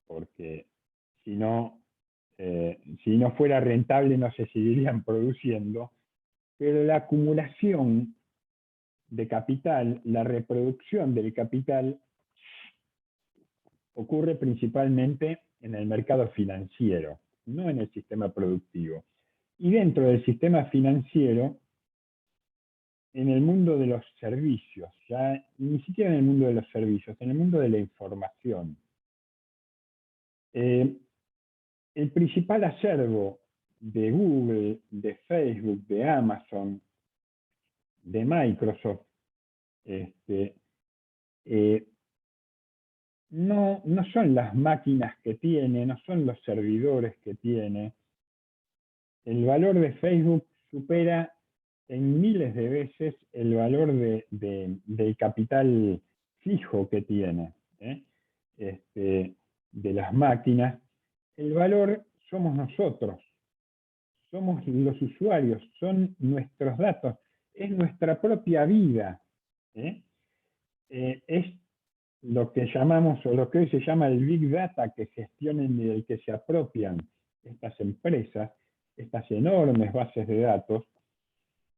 S1: porque si no fuera rentable no se seguirían produciendo, pero la acumulación de capital, la reproducción del capital, ocurre principalmente en el mercado financiero, no en el sistema productivo. Y dentro del sistema financiero, en el mundo de los servicios, ya ni siquiera en el mundo de los servicios, en el mundo de la información. El principal acervo de Google, de Facebook, de Amazon, de Microsoft, no son las máquinas que tiene, no son los servidores que tiene. El valor de Facebook supera en miles de veces el valor del capital fijo que tiene, de las máquinas. El valor somos nosotros, somos los usuarios, son nuestros datos, es nuestra propia vida. Es lo que llamamos, o lo que hoy se llama el Big Data, que gestionan y del que se apropian estas empresas, estas enormes bases de datos.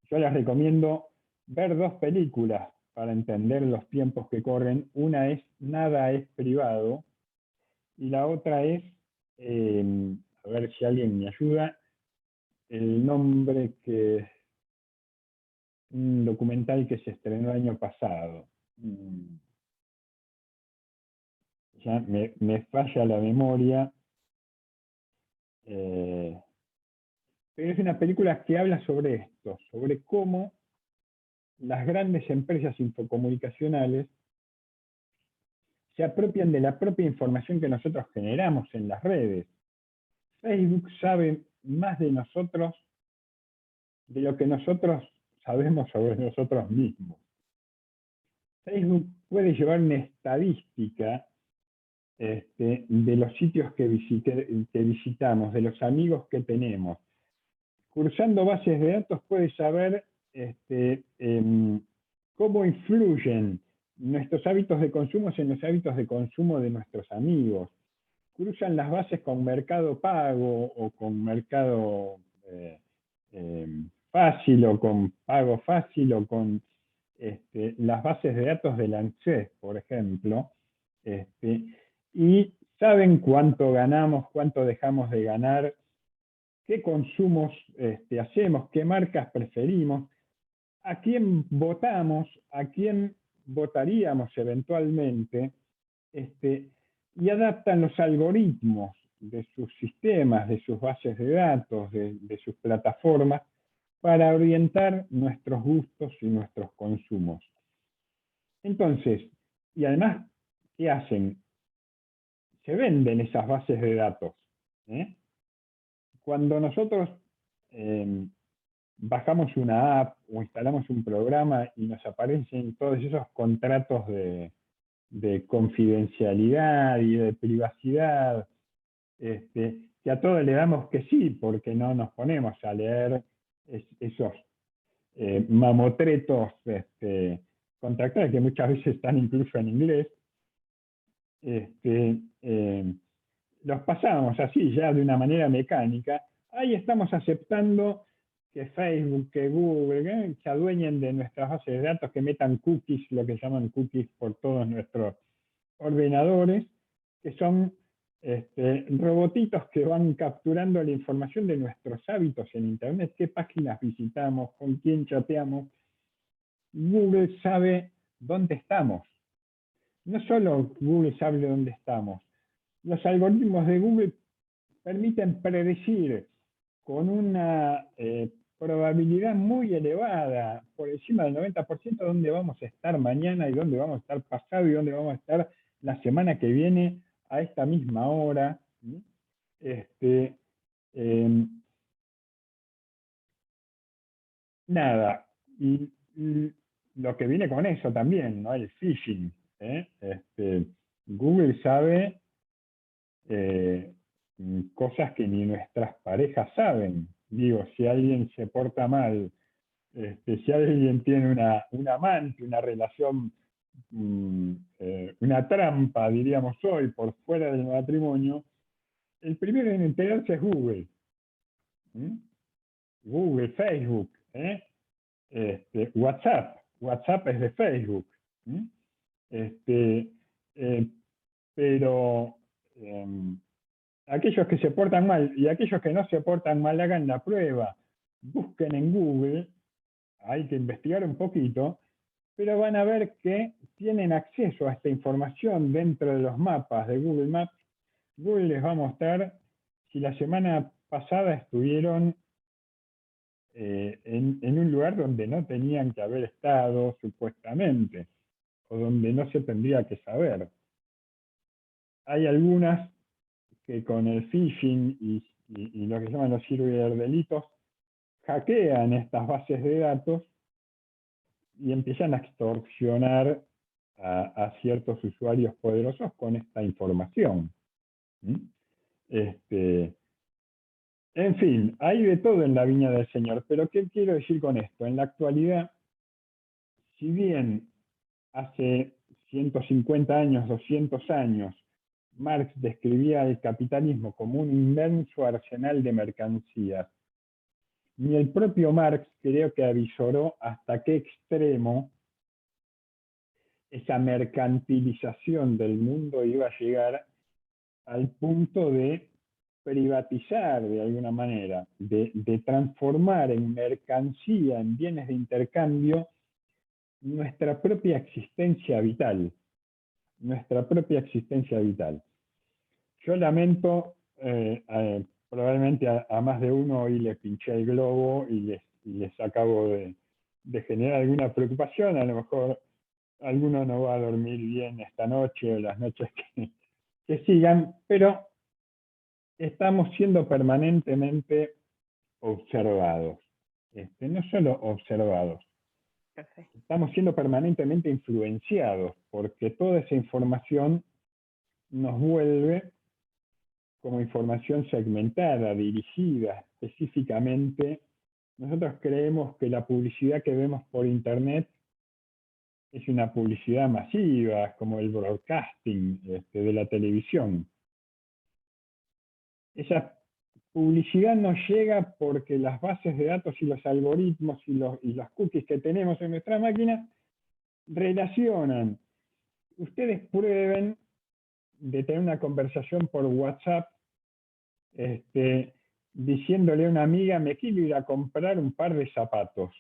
S1: Yo les recomiendo ver dos películas para entender los tiempos que corren. Una es Nada es privado, y la otra es, a ver si alguien me ayuda, el nombre un documental que se estrenó el año pasado. Ya me falla la memoria, pero es una película que habla sobre esto, sobre cómo las grandes empresas infocomunicacionales se apropian de la propia información que nosotros generamos en las redes. Facebook sabe más de nosotros de lo que nosotros sabemos sobre nosotros mismos. Facebook puede llevar una estadística de los sitios que visitamos, de los amigos que tenemos. Cursando bases de datos puede saber cómo influyen nuestros hábitos de consumo en los hábitos de consumo de nuestros amigos. Cruzan las bases con Mercado Pago o con Mercado Fácil o con Pago Fácil o con las bases de datos del ANSES, por ejemplo, y saben cuánto ganamos, cuánto dejamos de ganar, qué consumos hacemos, qué marcas preferimos, a quién votamos, a quién votaríamos eventualmente, y adaptan los algoritmos de sus sistemas, de sus bases de datos, de sus plataformas, para orientar nuestros gustos y nuestros consumos. Entonces, y además, ¿qué hacen? Se venden esas bases de datos. Cuando nosotros bajamos una app o instalamos un programa y nos aparecen todos esos contratos de confidencialidad y de privacidad, que a todos le damos que sí, porque no nos ponemos a leer esos mamotretos contractuales que muchas veces están incluso en inglés, los pasamos así ya de una manera mecánica. Ahí estamos aceptando que Facebook, que Google, se adueñen de nuestras bases de datos, que metan cookies, lo que llaman cookies por todos nuestros ordenadores, que son robotitos que van capturando la información de nuestros hábitos en Internet, qué páginas visitamos, con quién chateamos. Google sabe dónde estamos. No solo Google sabe dónde estamos, los algoritmos de Google permiten predecir con una probabilidad muy elevada, por encima del 90%, dónde vamos a estar mañana y dónde vamos a estar pasado y dónde vamos a estar la semana que viene a esta misma hora. Nada, y lo que viene con eso también, ¿no? El phishing. Google sabe cosas que ni nuestras parejas saben. Digo, si alguien se porta mal, si alguien tiene un amante, una relación, una trampa, diríamos hoy, por fuera del matrimonio, el primero en enterarse es Google. Google, Facebook, WhatsApp. WhatsApp es de Facebook. Pero aquellos que se portan mal y aquellos que no se portan mal, hagan la prueba, busquen en Google, hay que investigar un poquito, pero van a ver que tienen acceso a esta información dentro de los mapas de Google Maps. Google les va a mostrar si la semana pasada estuvieron en un lugar donde no tenían que haber estado, supuestamente, o donde no se tendría que saber. Hay algunas que con el phishing y lo que llaman los ciberdelitos hackean estas bases de datos y empiezan a extorsionar a ciertos usuarios poderosos con esta información. En fin, hay de todo en la viña del Señor, pero ¿qué quiero decir con esto? En la actualidad, si bien hace 150 años, 200 años, Marx describía el capitalismo como un inmenso arsenal de mercancías, ni el propio Marx creo que avisoró hasta qué extremo esa mercantilización del mundo iba a llegar al punto de privatizar de alguna manera, de transformar en mercancía, en bienes de intercambio, nuestra propia existencia vital. Nuestra propia existencia vital. Yo lamento, probablemente a más de uno hoy le pinché el globo y les acabo de generar alguna preocupación. A lo mejor alguno no va a dormir bien esta noche o las noches que sigan, pero estamos siendo permanentemente observados. No solo observados, estamos siendo permanentemente influenciados, porque toda esa información nos vuelve como información segmentada, dirigida específicamente. Nosotros creemos que la publicidad que vemos por Internet es una publicidad masiva, como el broadcasting de la televisión. Esa publicidad nos llega porque las bases de datos y los algoritmos y los cookies que tenemos en nuestra máquina relacionan. Ustedes prueben de tener una conversación por WhatsApp diciéndole a una amiga, me quiero ir a comprar un par de zapatos.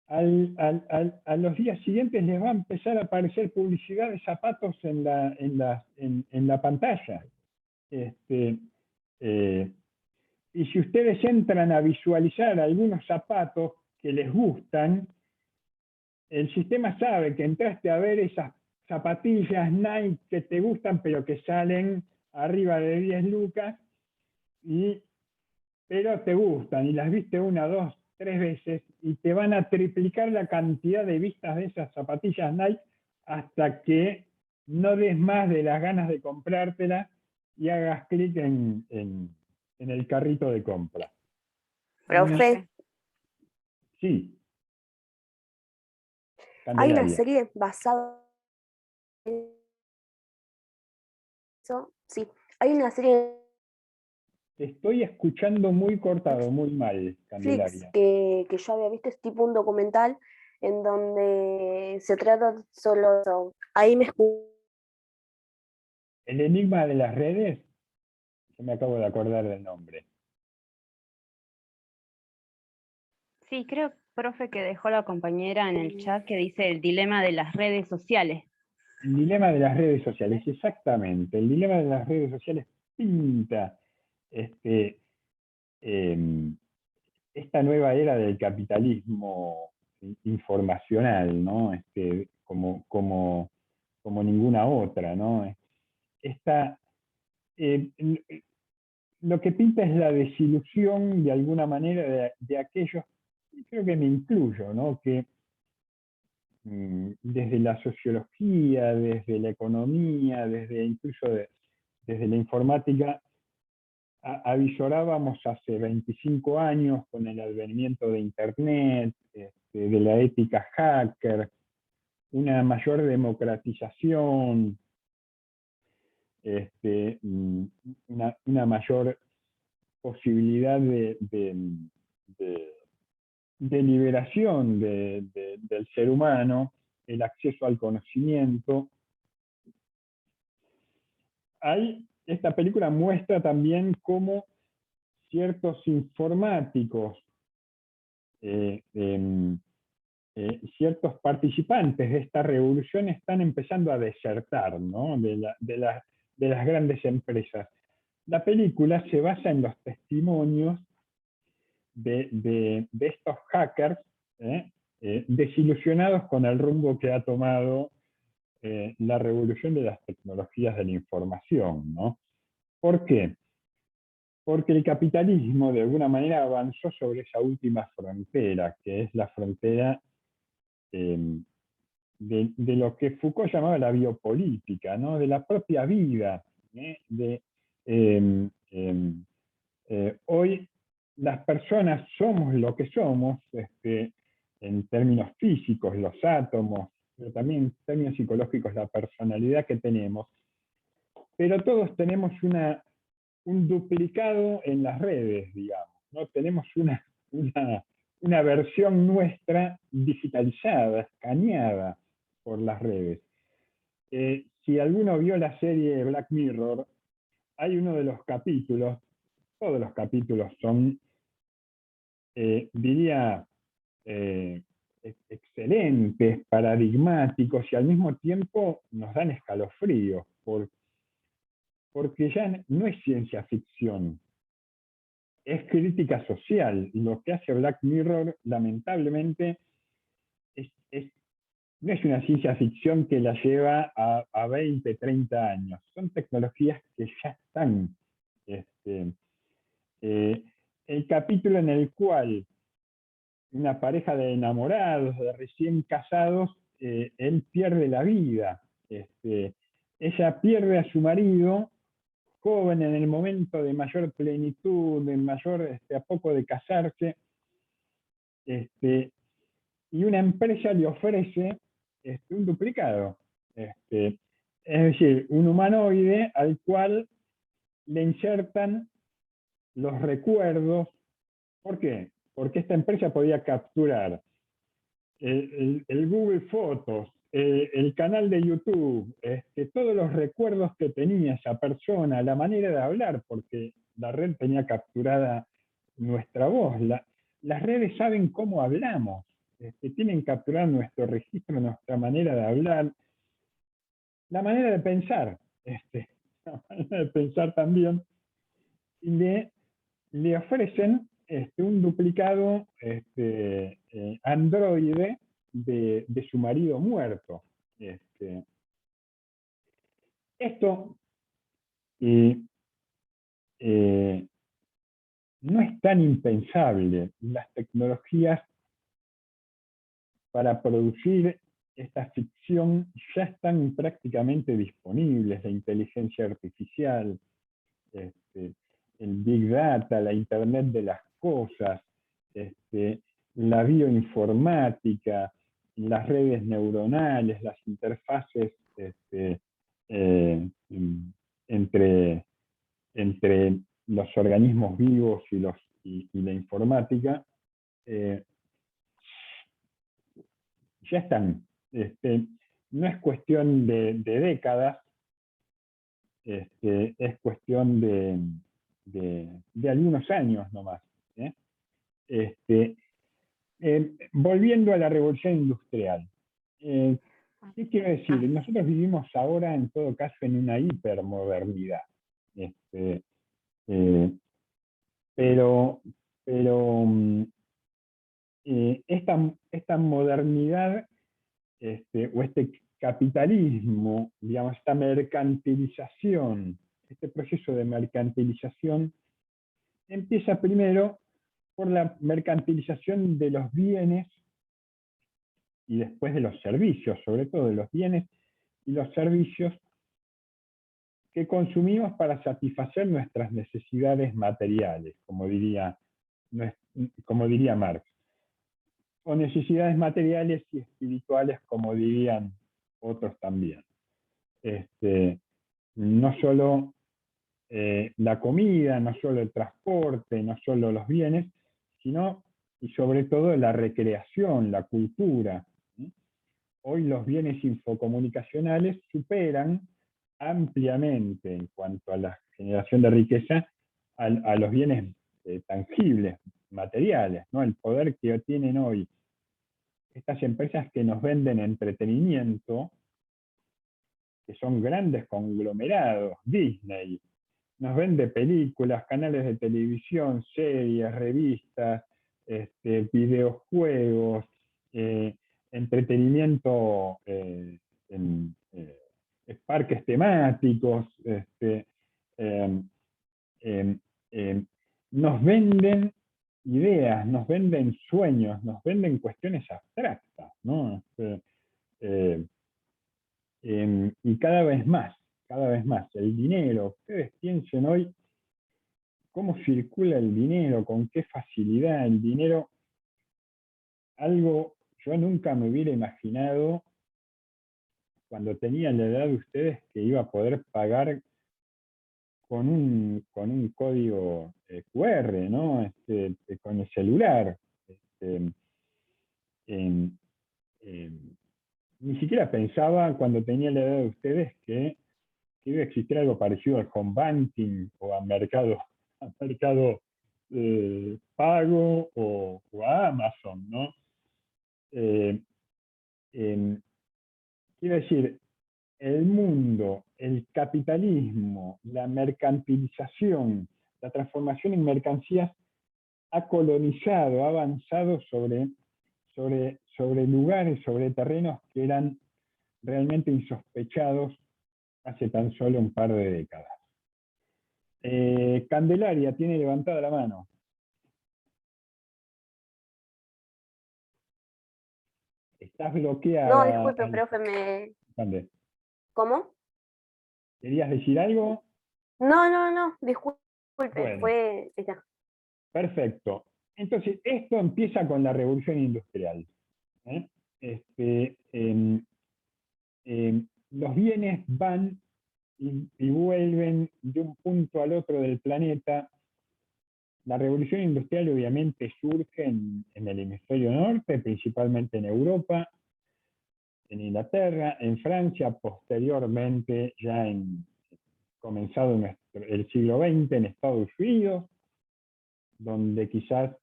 S1: A los días siguientes les va a empezar a aparecer publicidad de zapatos en la pantalla. Y si ustedes entran a visualizar algunos zapatos que les gustan, el sistema sabe que entraste a ver esas zapatillas Nike que te gustan, pero que salen arriba de 10 lucas, pero te gustan, y las viste 1, 2, 3 veces, y te van a triplicar la cantidad de vistas de esas zapatillas Nike hasta que no des más de las ganas de comprártelas y hagas clic en el carrito de compra.
S3: Profe,
S1: Sí.
S3: hay una
S1: Candelaria.
S3: serie basada en eso. Sí, hay una serie
S1: Te estoy escuchando muy cortado, muy mal,
S3: en Netflix
S1: Candelaria.
S3: que yo había visto, es tipo un documental en donde se trata solo de eso. Ahí me escucho.
S1: El enigma de las redes, yo me acabo de acordar del nombre.
S2: Sí, creo, profe, que dejó la compañera en el chat que dice el dilema de las redes sociales.
S1: El dilema de las redes sociales, exactamente. El dilema de las redes sociales pinta esta nueva era del capitalismo informacional, ¿no? Como ninguna otra, ¿no? Esta, lo que pinta es la desilusión de alguna manera de aquellos, creo que me incluyo, ¿no? Que desde la sociología, desde la economía, desde la informática, avisorábamos hace 25 años con el advenimiento de Internet, de la ética hacker, una mayor democratización, una mayor posibilidad de liberación del ser humano, el acceso al conocimiento. Esta película muestra también cómo ciertos informáticos, ciertos participantes de esta revolución están empezando a desertar, ¿no? de las grandes empresas. La película se basa en los testimonios de estos hackers desilusionados con el rumbo que ha tomado la revolución de las tecnologías de la información, ¿no? ¿Por qué? Porque el capitalismo de alguna manera avanzó sobre esa última frontera, que es la frontera de lo que Foucault llamaba la biopolítica, ¿no? De la propia vida. Hoy las personas somos lo que somos, en términos físicos, los átomos, pero también en términos psicológicos, la personalidad que tenemos, pero todos tenemos un duplicado en las redes, digamos, ¿no? Tenemos una versión nuestra digitalizada, escaneada por las redes. Si alguno vio la serie Black Mirror, hay uno de los capítulos, todos los capítulos son, diría, excelentes, paradigmáticos, y al mismo tiempo nos dan escalofríos, porque ya no es ciencia ficción, es crítica social. Lo que hace Black Mirror, lamentablemente, no es una ciencia ficción que la lleva a 20, 30 años. Son tecnologías que ya están. El capítulo en el cual una pareja de enamorados, de recién casados, él pierde la vida. Ella pierde a su marido, joven, en el momento de mayor plenitud, a poco de casarse, y una empresa le ofrece un duplicado. Es decir, un humanoide al cual le insertan los recuerdos. ¿Por qué? Porque esta empresa podía capturar el Google Fotos, el canal de YouTube, todos los recuerdos que tenía esa persona, la manera de hablar, porque la red tenía capturada nuestra voz. Las redes saben cómo hablamos, tienen capturado nuestro registro, nuestra manera de hablar, la manera de pensar. manera de pensar también, y le ofrecen un duplicado androide de su marido muerto. Esto no es tan impensable. Las tecnologías para producir esta ficción ya están prácticamente disponibles: la inteligencia artificial, el Big Data, la Internet de las cosas, la bioinformática, las redes neuronales, las interfaces entre los organismos vivos y la informática, ya están. No es cuestión de décadas, es cuestión de algunos años nomás. Volviendo a la revolución industrial, ¿qué quiero decir? Nosotros vivimos ahora, en todo caso, en una hipermodernidad. Pero esta modernidad o este capitalismo, digamos, esta mercantilización, este proceso de mercantilización empieza primero por la mercantilización de los bienes y después de los servicios, sobre todo de los bienes y los servicios que consumimos para satisfacer nuestras necesidades materiales, como diría Marx, o necesidades materiales y espirituales, como dirían otros también. No solo la comida, no solo el transporte, no solo los bienes, sino y sobre todo la recreación, la cultura. Hoy los bienes infocomunicacionales superan ampliamente, en cuanto a la generación de riqueza, a los bienes tangibles, materiales, ¿no? El poder que tienen hoy estas empresas que nos venden entretenimiento, que son grandes conglomerados. Disney nos vende películas, canales de televisión, series, revistas, videojuegos, entretenimiento en parques temáticos. Nos venden ideas, nos venden sueños, nos venden cuestiones abstractas, ¿no? Y cada vez más, el dinero. Ustedes piensen hoy cómo circula el dinero, con qué facilidad el dinero. Algo yo nunca me hubiera imaginado cuando tenía la edad de ustedes, que iba a poder pagar con un código QR, ¿no? Con el celular. Ni siquiera pensaba, cuando tenía la edad de ustedes, que iba a existir algo parecido al home banking o a mercado pago o a Amazon, ¿no? Quiero decir, el mundo, el capitalismo, la mercantilización, la transformación en mercancías ha colonizado, ha avanzado sobre lugares, sobre terrenos que eran realmente insospechados hace tan solo un par de décadas. Candelaria tiene levantada la mano. Estás bloqueada.
S3: No, disculpe, profe, ¿Cómo?
S1: ¿Querías decir algo?
S3: No, disculpe,
S1: Bueno.
S3: fue...
S1: Perfecto. Entonces, esto empieza con la revolución industrial. Los bienes van y vuelven de un punto al otro del planeta. La revolución industrial obviamente surge en el hemisferio norte, principalmente en Europa, en Inglaterra, en Francia, posteriormente, ya comenzado el siglo XX, en Estados Unidos, donde quizás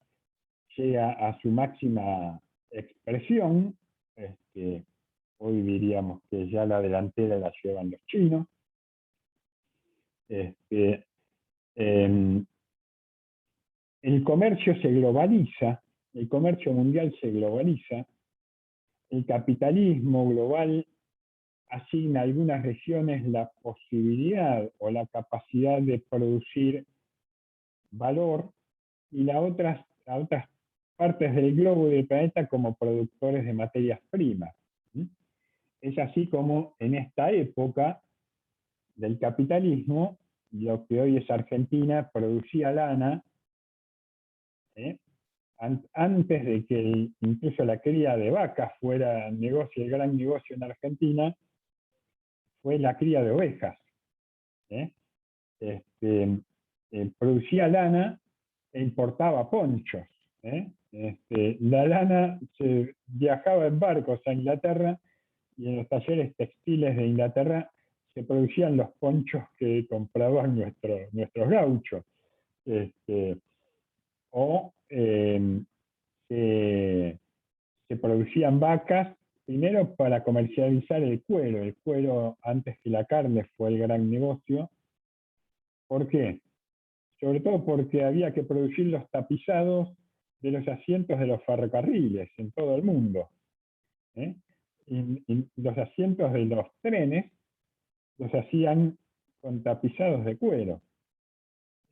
S1: llega a su máxima expresión. Hoy diríamos que ya la delantera la llevan los chinos. El comercio se globaliza, el comercio mundial se globaliza, el capitalismo global asigna a algunas regiones la posibilidad o la capacidad de producir valor y a otras partes del globo y del planeta como productores de materias primas. Es así como en esta época del capitalismo, lo que hoy es Argentina producía lana, antes de que incluso la cría de vacas fuera negocio, el gran negocio en Argentina, fue la cría de ovejas. Producía lana e importaba ponchos. La lana se viajaba en barcos a Inglaterra y en los talleres textiles de Inglaterra se producían los ponchos que compraban nuestros gauchos. Se producían vacas, primero para comercializar el cuero. El cuero, antes que la carne, fue el gran negocio. ¿Por qué? Sobre todo porque había que producir los tapizados de los asientos de los ferrocarriles en todo el mundo. Y los asientos de los trenes los hacían con tapizados de cuero.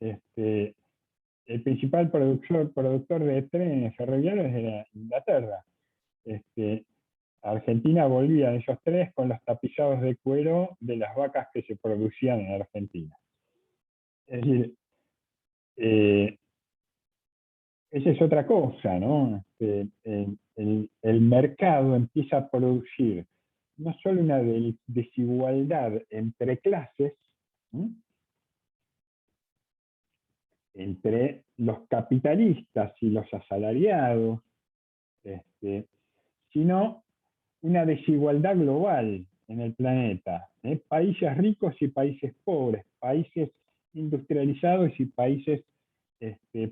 S1: El principal productor de trenes ferroviarios era Inglaterra. Argentina volvía de esos trenes con los tapizados de cuero de las vacas que se producían en Argentina. Es decir, esa es otra cosa, ¿no? El mercado empieza a producir no solo una desigualdad entre clases, entre los capitalistas y los asalariados, sino una desigualdad global en el planeta. Países ricos y países pobres, países industrializados y países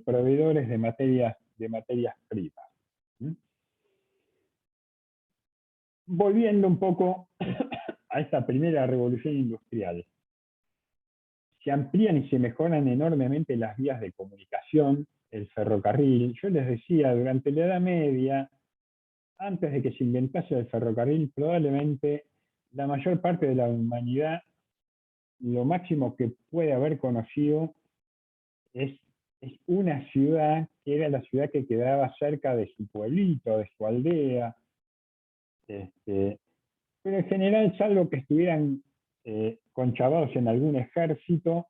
S1: proveedores de materias primas. Volviendo un poco a esta primera revolución industrial, se amplían y se mejoran enormemente las vías de comunicación, el ferrocarril. Yo les decía, durante la Edad Media, antes de que se inventase el ferrocarril, probablemente la mayor parte de la humanidad, lo máximo que puede haber conocido es una ciudad que era la ciudad que quedaba cerca de su pueblito, de su aldea. Pero en general, salvo que estuvieran conchavados en algún ejército,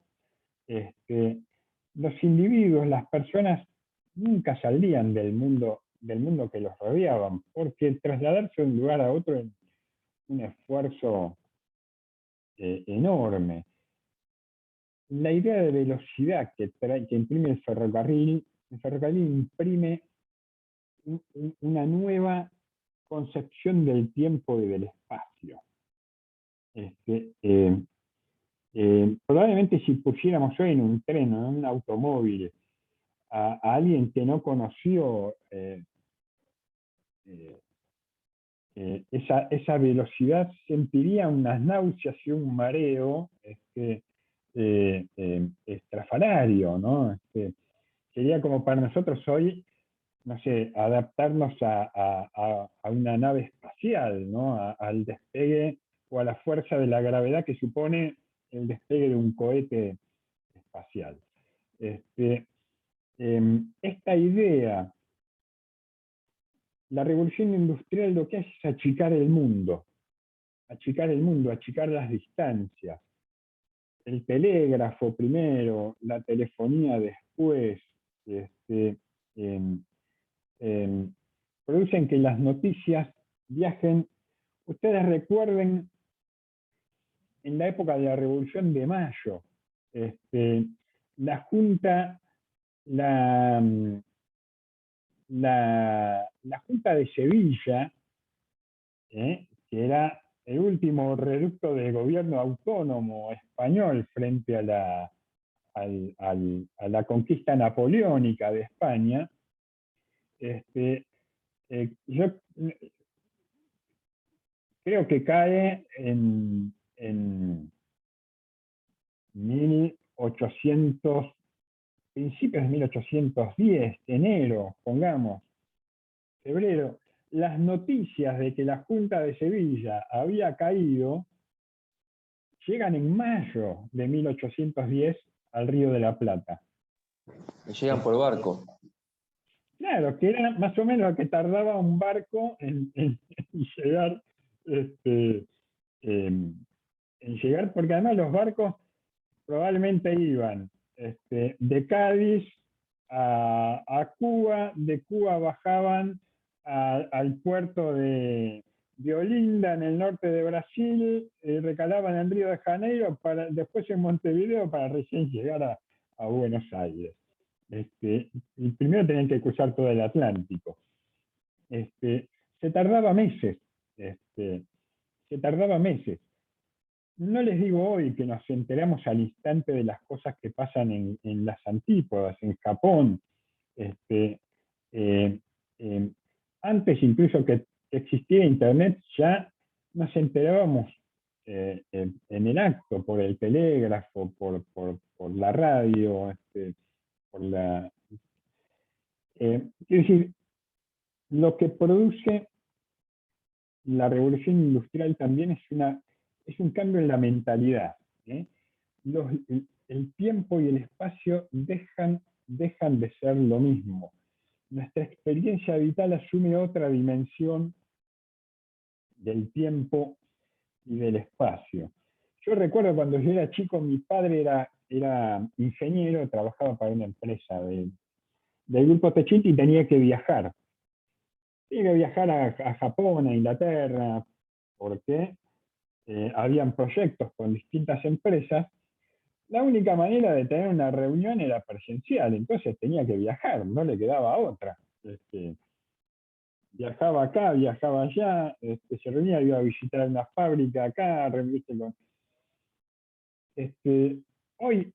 S1: los individuos, las personas, nunca salían del mundo que los rodeaban, porque trasladarse de un lugar a otro es un esfuerzo enorme. La idea de velocidad que imprime el ferrocarril imprime una nueva concepción del tiempo y del espacio. Probablemente si pusiéramos hoy en un tren o en un automóvil a alguien que no conoció esa velocidad, sentiría unas náuseas y un mareo estrafalario, ¿no? Sería como para nosotros hoy, no sé, adaptarnos a una nave espacial, ¿no? Al despegue o a la fuerza de la gravedad que supone el despegue de un cohete espacial. Esta idea, la revolución industrial lo que hace es achicar el mundo, achicar las distancias. El telégrafo primero, la telefonía después, producen que las noticias viajen. Ustedes recuerden, en la época de la Revolución de Mayo, la Junta de Sevilla, que era el último reducto del gobierno autónomo español frente a la conquista napoleónica de España, yo creo que cae en 1800, principios de 1810, enero, pongamos, febrero, las noticias de que la Junta de Sevilla había caído llegan en mayo de 1810 al Río de la Plata.
S7: Y llegan por barco.
S1: Claro, que era más o menos lo que tardaba un barco en llegar, en llegar, porque además los barcos probablemente iban de Cádiz a Cuba, de Cuba bajaban al puerto de Olinda, en el norte de Brasil, recalaban en Río de Janeiro, después en Montevideo, para recién llegar a Buenos Aires. Y primero tenían que cruzar todo el Atlántico. Se tardaba meses. Se tardaba meses. No les digo hoy que nos enteramos al instante de las cosas que pasan en las antípodas, en Japón. Antes incluso que existiera Internet, ya nos enterábamos en el acto, por el telégrafo, por la radio, por la... quiero decir, lo que produce la revolución industrial también es un cambio en la mentalidad. El tiempo y el espacio dejan de ser lo mismo. Nuestra experiencia vital asume otra dimensión del tiempo y del espacio. Yo recuerdo cuando yo era chico, mi padre era ingeniero, trabajaba para una empresa del grupo Techint y tenía que viajar. Tenía que viajar a Japón, a Inglaterra, porque habían proyectos con distintas empresas. La única manera de tener una reunión era presencial, entonces tenía que viajar, no le quedaba otra. Viajaba acá, viajaba allá, se reunía, iba a visitar una fábrica acá, reunirse con... hoy,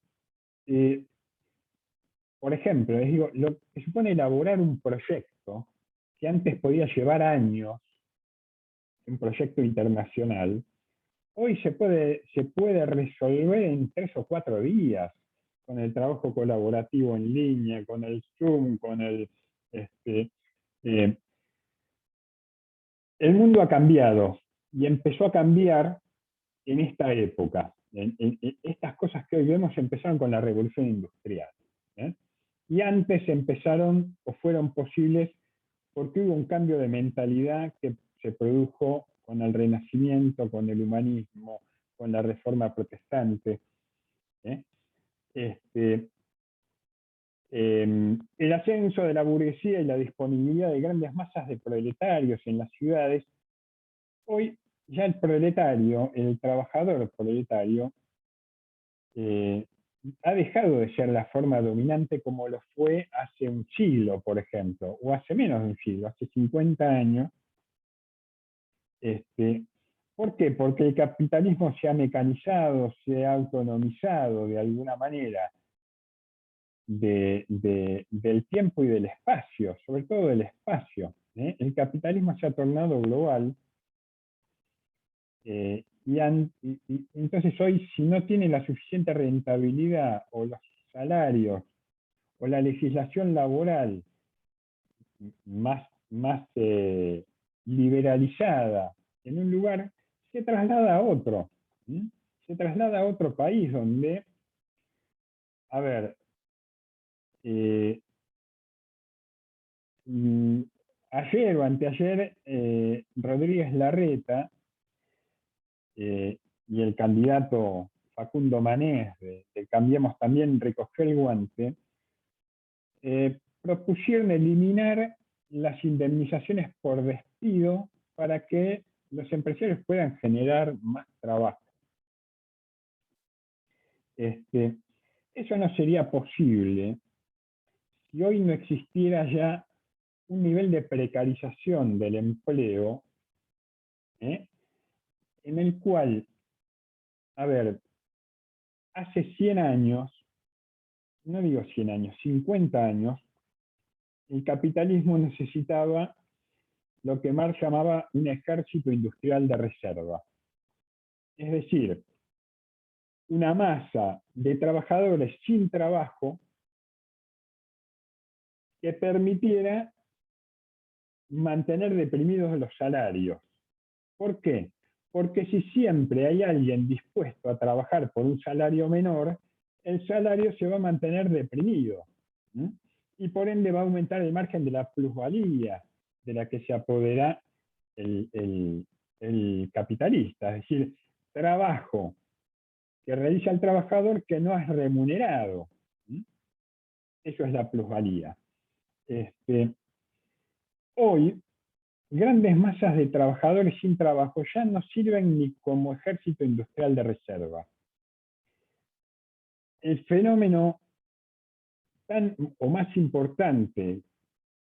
S1: por ejemplo, les digo, lo que supone elaborar un proyecto que antes podía llevar años, un proyecto internacional, hoy se puede resolver en 3 o 4 días, con el trabajo colaborativo en línea, con el Zoom, con el... el mundo ha cambiado y empezó a cambiar en esta época. Estas cosas que hoy vemos empezaron con la revolución industrial. Y antes empezaron o fueron posibles porque hubo un cambio de mentalidad que se produjo con el Renacimiento, con el humanismo, con la Reforma Protestante. El ascenso de la burguesía y la disponibilidad de grandes masas de proletarios en las ciudades, hoy ya el proletario, el trabajador proletario, ha dejado de ser la forma dominante como lo fue hace un siglo, por ejemplo, o hace menos de un siglo, hace 50 años. ¿Por qué? Porque el capitalismo se ha mecanizado, se ha autonomizado de alguna manera del tiempo y del espacio, sobre todo del espacio. El capitalismo se ha tornado global. Y entonces hoy, si no tiene la suficiente rentabilidad o los salarios o la legislación laboral más liberalizada en un lugar, se traslada a otro. Se traslada a otro país donde, a ver, ayer o anteayer, Rodríguez Larreta y el candidato Facundo Manés de Cambiemos también recogió el guante, propusieron eliminar las indemnizaciones por despido para que los empresarios puedan generar más trabajo. Eso no sería posible si hoy no existiera ya un nivel de precarización del empleo, en el cual, a ver, hace 100 años, no digo 100 años, 50 años, el capitalismo necesitaba lo que Marx llamaba un ejército industrial de reserva. Es decir, una masa de trabajadores sin trabajo que permitiera mantener deprimidos los salarios. ¿Por qué? Porque si siempre hay alguien dispuesto a trabajar por un salario menor, el salario se va a mantener deprimido. ¿Mm? Y por ende va a aumentar el margen de la plusvalía de la que se apodera el capitalista. Es decir, trabajo que realiza el trabajador que no es remunerado. ¿Mm? Eso es la plusvalía. Hoy, grandes masas de trabajadores sin trabajo ya no sirven ni como ejército industrial de reserva. El fenómeno tan o más importante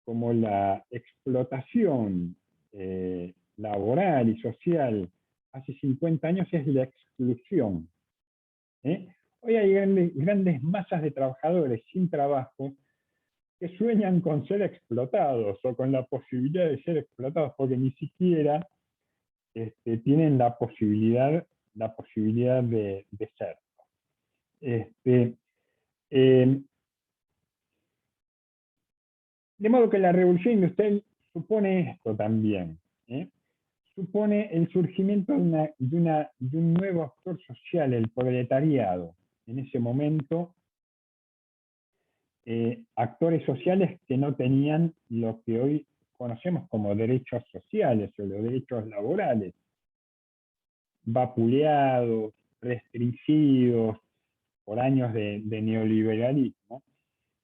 S1: como la explotación laboral y social hace 50 años es la exclusión. Hoy hay grandes masas de trabajadores sin trabajo que sueñan con ser explotados o con la posibilidad de ser explotados, porque ni siquiera tienen la posibilidad de serlo. De modo que la revolución industrial supone esto también. Supone el surgimiento de un nuevo actor social, el proletariado. En ese momento, actores sociales que no tenían lo que hoy conocemos como derechos sociales o los derechos laborales, vapuleados, restringidos por años de neoliberalismo,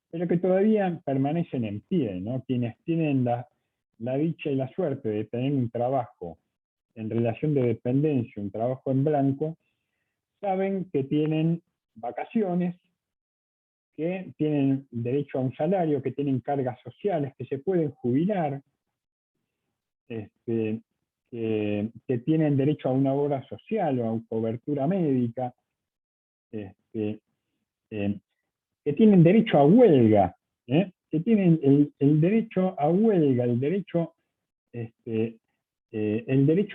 S1: pero que todavía permanecen en pie, ¿no? Quienes tienen la dicha y la suerte de tener un trabajo en relación de dependencia, un trabajo en blanco, saben que tienen vacaciones, que tienen derecho a un salario, que tienen cargas sociales, que se pueden jubilar, que tienen derecho a una obra social o a cobertura médica, que tienen derecho a huelga, que tienen el derecho a huelga, el derecho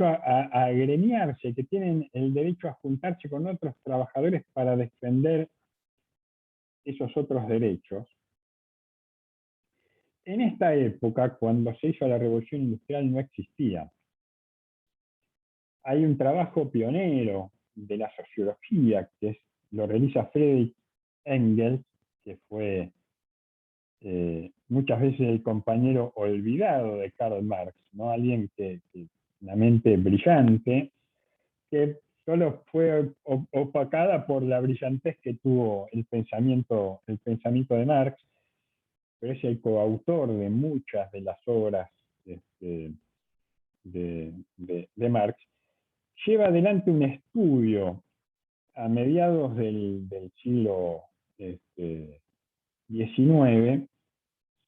S1: a agremiarse, que tienen el derecho a juntarse con otros trabajadores para defender esos otros derechos. En esta época, cuando se hizo la Revolución Industrial, no existía. Hay un trabajo pionero de la sociología, que lo realiza Friedrich Engels, que fue muchas veces el compañero olvidado de Karl Marx, ¿no? Alguien que una mente brillante, que solo fue opacada por la brillantez que tuvo el pensamiento de Marx, pero es el coautor de muchas de las obras de Marx. Lleva adelante un estudio a mediados del siglo XIX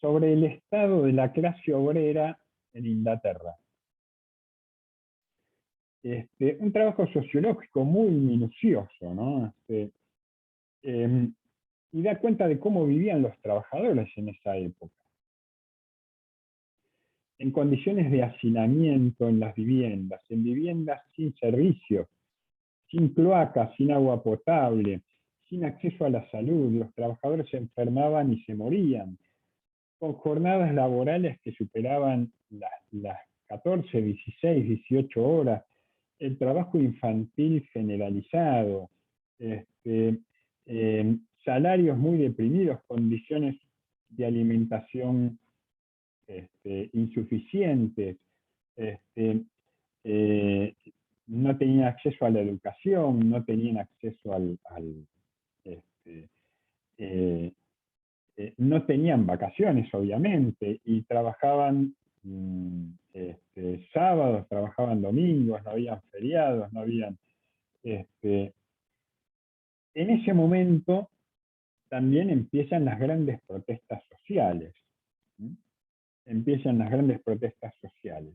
S1: sobre el estado de la clase obrera en Inglaterra. Un trabajo sociológico muy minucioso, ¿no? Y da cuenta de cómo vivían los trabajadores en esa época. En condiciones de hacinamiento en las viviendas, en viviendas sin servicios, sin cloacas, sin agua potable, sin acceso a la salud, los trabajadores se enfermaban y se morían, con jornadas laborales que superaban las 14, 16, 18 horas, el trabajo infantil generalizado, salarios muy deprimidos, condiciones de alimentación insuficientes, no tenían acceso a la educación, no tenían acceso no tenían vacaciones, obviamente, y trabajaban sábados, trabajaban domingos, no habían feriados, no habían... En ese momento también empiezan las grandes protestas sociales. Empiezan las grandes protestas sociales.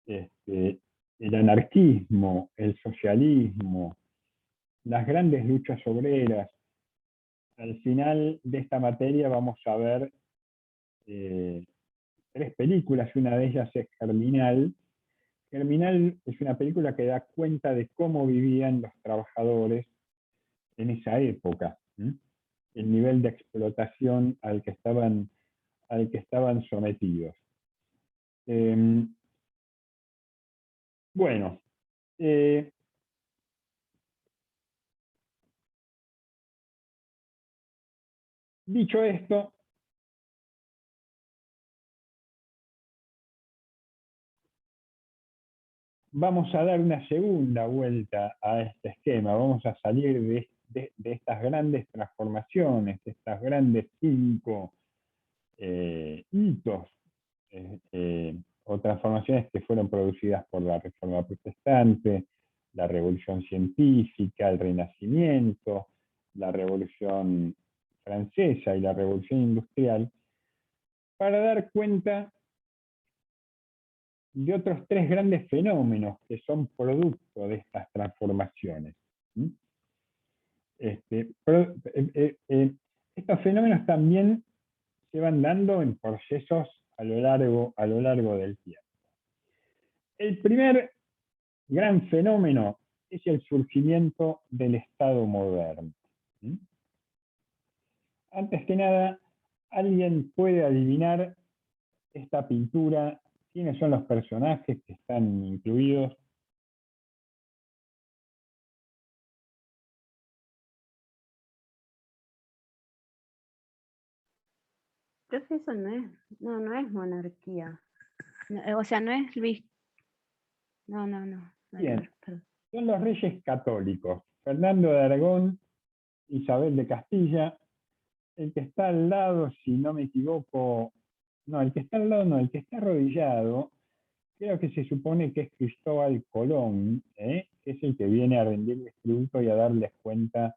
S1: El anarquismo, el socialismo, las grandes luchas obreras. Al final de esta materia vamos a ver 3 películas, una de ellas es Germinal. Germinal es una película que da cuenta de cómo vivían los trabajadores en esa época, el nivel de explotación al que estaban sometidos. Bueno, dicho esto, vamos a dar una segunda vuelta a este esquema, vamos a salir de estas grandes transformaciones, de estas grandes 5 hitos o transformaciones que fueron producidas por la Reforma Protestante, la Revolución Científica, el Renacimiento, la Revolución Francesa y la Revolución Industrial, para dar cuenta de otros 3 grandes fenómenos que son producto de estas transformaciones. Estos fenómenos también se van dando en procesos a lo largo del tiempo. El primer gran fenómeno es el surgimiento del Estado moderno. Antes que nada, ¿alguien puede adivinar esta pintura? ¿Quiénes son los personajes que están incluidos?
S2: Profe, eso no es monarquía. O sea, no es Luis. No.
S1: Bien, son los reyes católicos, Fernando de Aragón, Isabel de Castilla. El que está al lado, si no me equivoco, no, el que está al lado no, el que está arrodillado, creo que se supone que es Cristóbal Colón, que es el que viene a rendirles tributo y a darles cuenta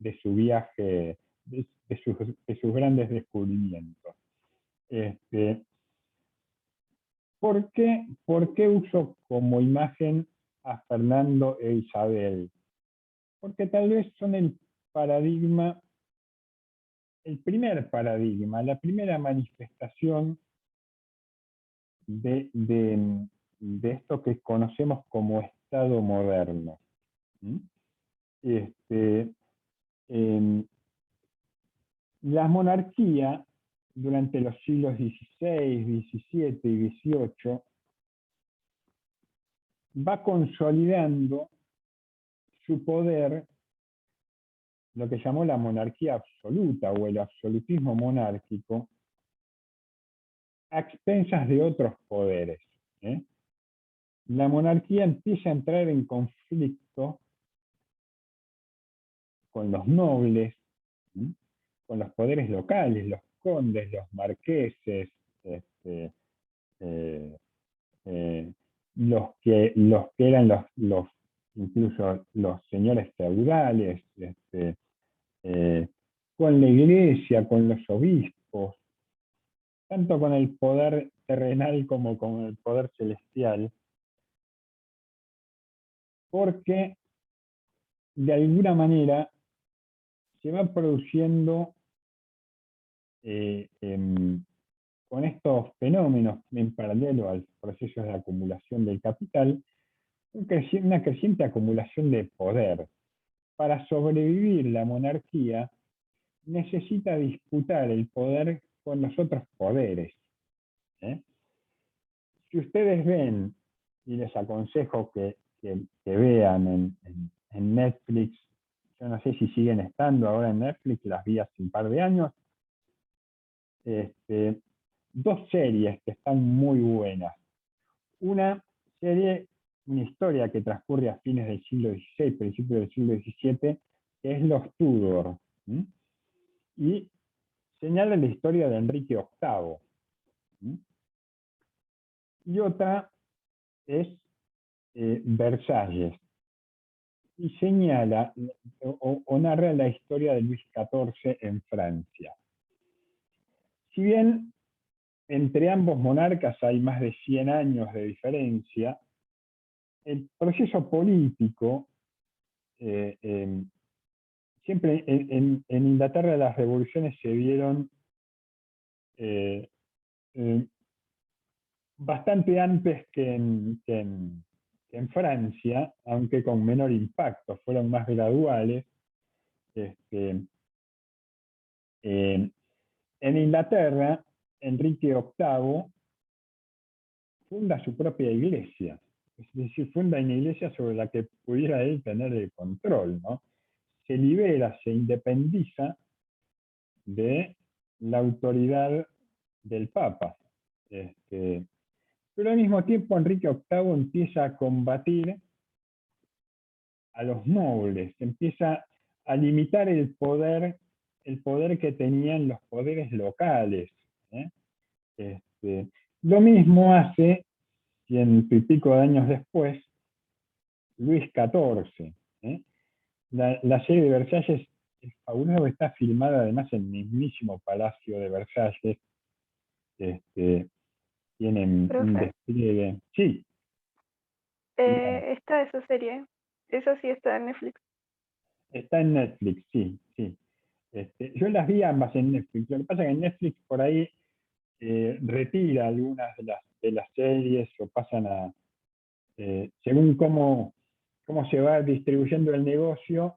S1: de su viaje, de sus grandes descubrimientos. ¿Por qué uso como imagen a Fernando e Isabel? Porque tal vez son el primer paradigma, la primera manifestación de esto que conocemos como Estado moderno. La monarquía, durante los siglos XVI, XVII y XVIII, va consolidando su poder, lo que llamó la monarquía absoluta o el absolutismo monárquico, a expensas de otros poderes. La monarquía empieza a entrar en conflicto con los nobles, con los poderes locales, los condes, los marqueses, los que eran incluso los señores feudales, con la iglesia, con los obispos, tanto con el poder terrenal como con el poder celestial, porque de alguna manera se va produciendo con estos fenómenos en paralelo a los procesos de acumulación del capital, una creciente acumulación de poder. Para sobrevivir la monarquía necesita disputar el poder con los otros poderes. Si ustedes ven, y les aconsejo que vean en Netflix, yo no sé si siguen estando ahora en Netflix, las vi hace un par de años, 2 series que están muy buenas. Una historia que transcurre a fines del siglo XVI, principios del siglo XVII, que es Los Tudor, y señala la historia de Enrique VIII. Y otra es Versalles, y señala o narra la historia de Luis XIV en Francia. Si bien entre ambos monarcas hay más de 100 años de diferencia, el proceso político, siempre en Inglaterra las revoluciones se vieron bastante antes que en Francia, aunque con menor impacto, fueron más graduales, En Inglaterra, Enrique VIII funda su propia iglesia, es decir, funda una iglesia sobre la que pudiera él tener el control, ¿no? Se libera, se independiza de la autoridad del Papa. Pero al mismo tiempo Enrique VIII empieza a combatir a los nobles, empieza a limitar el poder que tenían los poderes locales. Lo mismo hace, ciento y pico de años después, Luis XIV. La serie de Versalles es fabulosa, está filmada además en el mismísimo Palacio de Versalles. Tienen un
S5: Profe.
S1: despliegue. Sí.
S5: Está esa serie. Esa sí está en Netflix.
S1: Está en Netflix, sí, sí. Yo las vi ambas en Netflix. Lo que pasa es que en Netflix por ahí retira algunas de las series o pasan a, según cómo se va distribuyendo el negocio.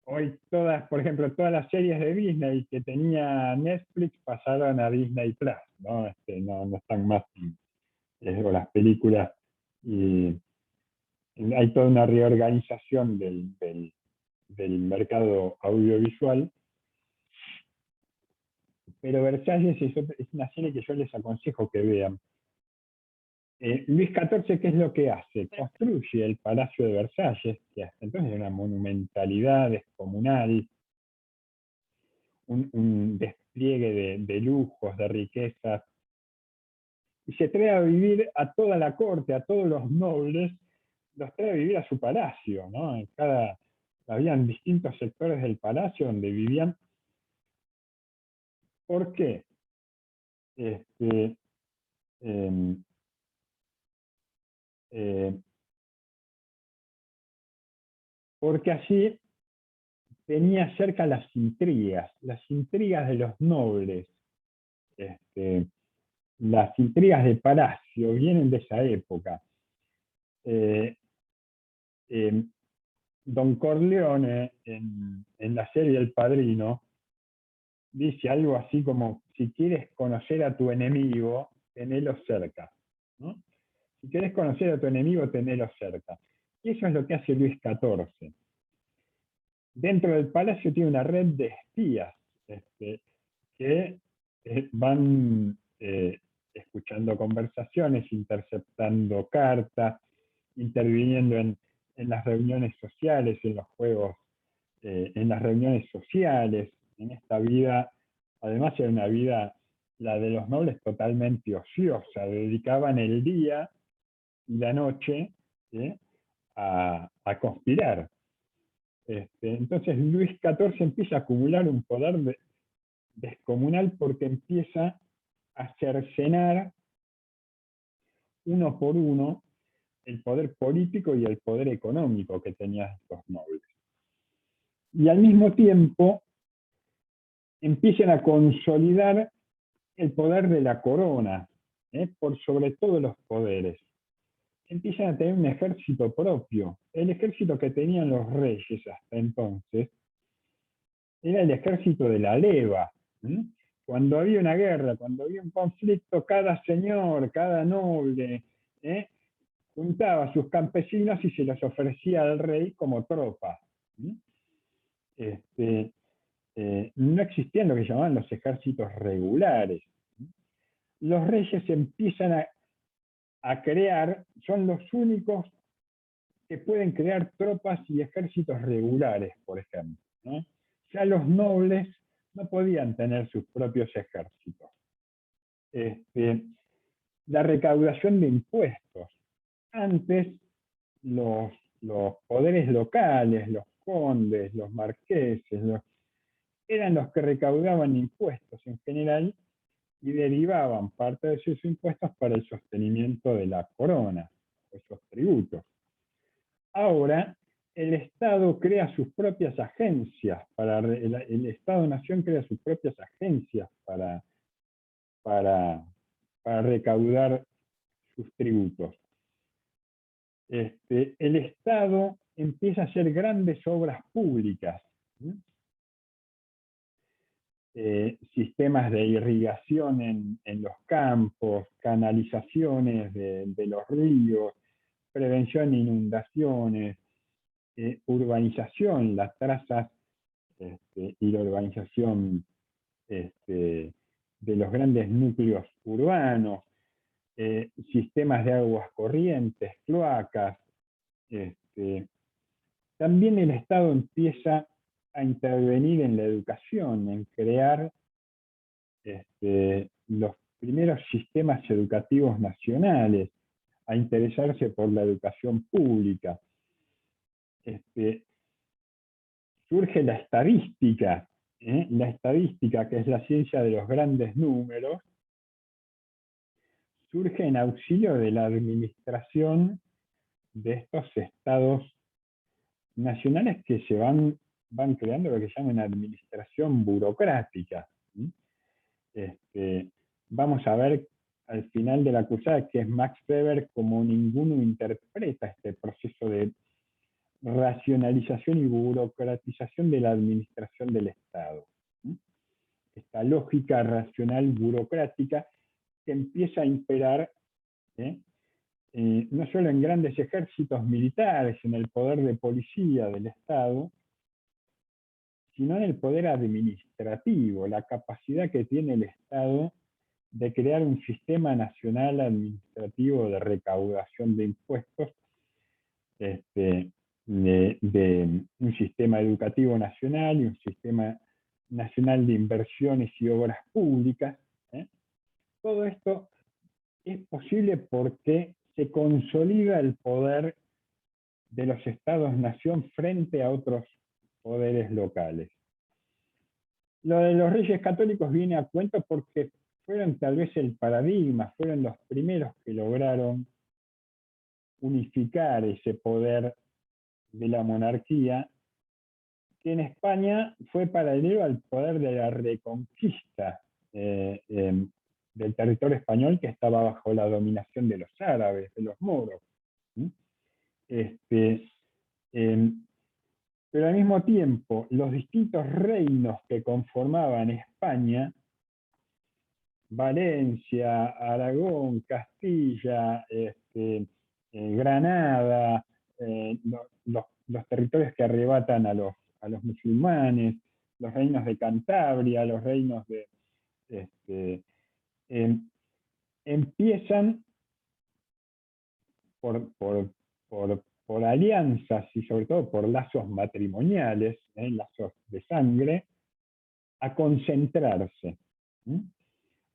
S1: Hoy todas, por ejemplo, todas las series de Disney que tenía Netflix pasaron a Disney Plus, ¿no? No están más, o las películas, y hay toda una reorganización del mercado audiovisual. Pero Versalles es una serie que yo les aconsejo que vean. Luis XIV, ¿qué es lo que hace? Construye el Palacio de Versalles, que hasta entonces era una monumentalidad descomunal, un despliegue de lujos, de riquezas, y se trae a vivir a toda la corte, a todos los nobles, los trae a vivir a su palacio, ¿no? Habían distintos sectores del palacio donde vivían. ¿Por qué? Porque allí tenía cerca las intrigas de los nobles, las intrigas de palacio, vienen de esa época. Don Corleone, en la serie El Padrino, dice algo así como: si quieres conocer a tu enemigo, tenelo cerca, ¿no? Si quieres conocer a tu enemigo, tenelo cerca. Y eso es lo que hace Luis XIV. Dentro del palacio tiene una red de espías que van escuchando conversaciones, interceptando cartas, interviniendo en las reuniones sociales, en los juegos, en las reuniones sociales, en esta vida. Además era una vida, la de los nobles, totalmente ociosa. Dedicaban el día y la noche a conspirar. Entonces Luis XIV empieza a acumular un poder descomunal porque empieza a cercenar uno por uno el poder político y el poder económico que tenían estos nobles. Y al mismo tiempo empiezan a consolidar el poder de la corona, por sobre todos los poderes. Empiezan a tener un ejército propio. El ejército que tenían los reyes hasta entonces era el ejército de la leva. Cuando había una guerra, cuando había un conflicto, cada señor, cada noble, juntaba a sus campesinos y se los ofrecía al rey como tropa. No existían lo que llamaban los ejércitos regulares. Los reyes empiezan a crear, son los únicos que pueden crear tropas y ejércitos regulares, por ejemplo, ¿no? Ya los nobles no podían tener sus propios ejércitos. La recaudación de impuestos. Antes los poderes locales, los condes, los marqueses, eran los que recaudaban impuestos en general y derivaban parte de esos impuestos para el sostenimiento de la corona, esos tributos. Ahora, el Estado crea sus propias agencias, el Estado-Nación crea sus propias agencias para recaudar sus tributos. El Estado empieza a hacer grandes obras públicas, Sistemas de irrigación en los campos, canalizaciones de los ríos, prevención de inundaciones, urbanización, las trazas y la urbanización de los grandes núcleos urbanos, sistemas de aguas corrientes, cloacas. También el Estado empieza a intervenir en la educación, en crear los primeros sistemas educativos nacionales, a interesarse por la educación pública. Surge la estadística, que es la ciencia de los grandes números, surge en auxilio de la administración de estos estados nacionales que se van creando lo que se llama una administración burocrática. Vamos a ver al final de la cruzada que es Max Weber como ninguno interpreta este proceso de racionalización y burocratización de la administración del Estado. Esta lógica racional burocrática que empieza a imperar no solo en grandes ejércitos militares, en el poder de policía del Estado, sino en el poder administrativo, la capacidad que tiene el Estado de crear un sistema nacional administrativo de recaudación de impuestos, de un sistema educativo nacional y un sistema nacional de inversiones y obras públicas. Todo esto es posible porque se consolida el poder de los estados-nación frente a otros poderes locales. Lo de los reyes católicos viene a cuento porque fueron tal vez el paradigma, fueron los primeros que lograron unificar ese poder de la monarquía, que en España fue paralelo al poder de la reconquista del territorio español, que estaba bajo la dominación de los árabes, de los moros. Pero al mismo tiempo, los distintos reinos que conformaban España, Valencia, Aragón, Castilla, Granada, los territorios que arrebatan a los musulmanes, los reinos de Cantabria, los reinos de... empiezan por alianzas y sobre todo por lazos matrimoniales, lazos de sangre, a concentrarse,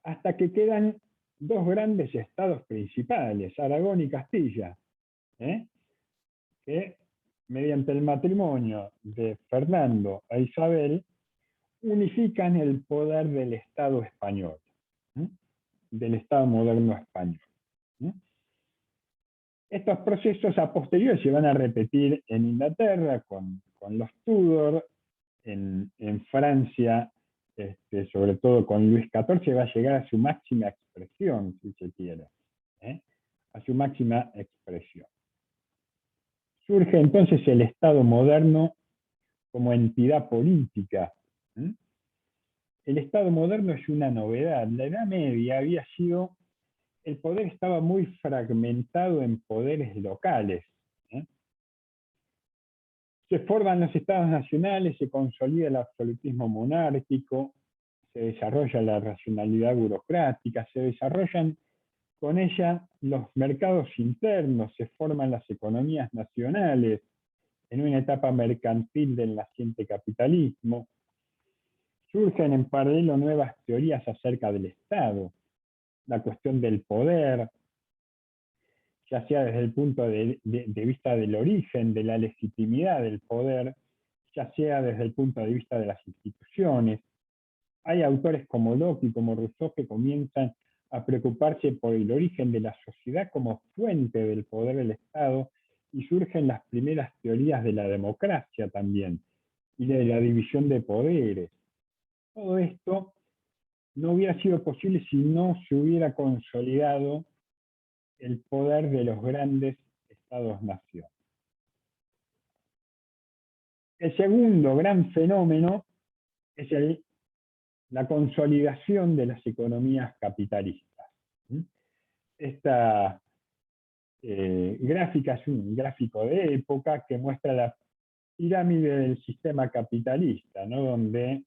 S1: hasta que quedan dos grandes estados principales, Aragón y Castilla, que mediante el matrimonio de Fernando e Isabel unifican el poder del Estado español, del Estado moderno español. Estos procesos a posteriori se van a repetir en Inglaterra con los Tudor, en Francia, sobre todo con Luis XIV, va a llegar a su máxima expresión, si se quiere, a su máxima expresión. Surge entonces el Estado moderno como entidad política. El Estado moderno es una novedad. La Edad Media había sido, el poder estaba muy fragmentado en poderes locales. Se forman los estados nacionales, se consolida el absolutismo monárquico, se desarrolla la racionalidad burocrática, se desarrollan con ella los mercados internos, se forman las economías nacionales en una etapa mercantil del naciente capitalismo. Surgen en paralelo nuevas teorías acerca del Estado, la cuestión del poder, ya sea desde el punto de vista del origen, de la legitimidad del poder, ya sea desde el punto de vista de las instituciones. Hay autores como Locke y como Rousseau que comienzan a preocuparse por el origen de la sociedad como fuente del poder del Estado, y surgen las primeras teorías de la democracia también, y de la división de poderes. Todo esto no hubiera sido posible si no se hubiera consolidado el poder de los grandes estados-nación. El segundo gran fenómeno es la consolidación de las economías capitalistas. Esta gráfica es un gráfico de época que muestra la pirámide del sistema capitalista, ¿no? Donde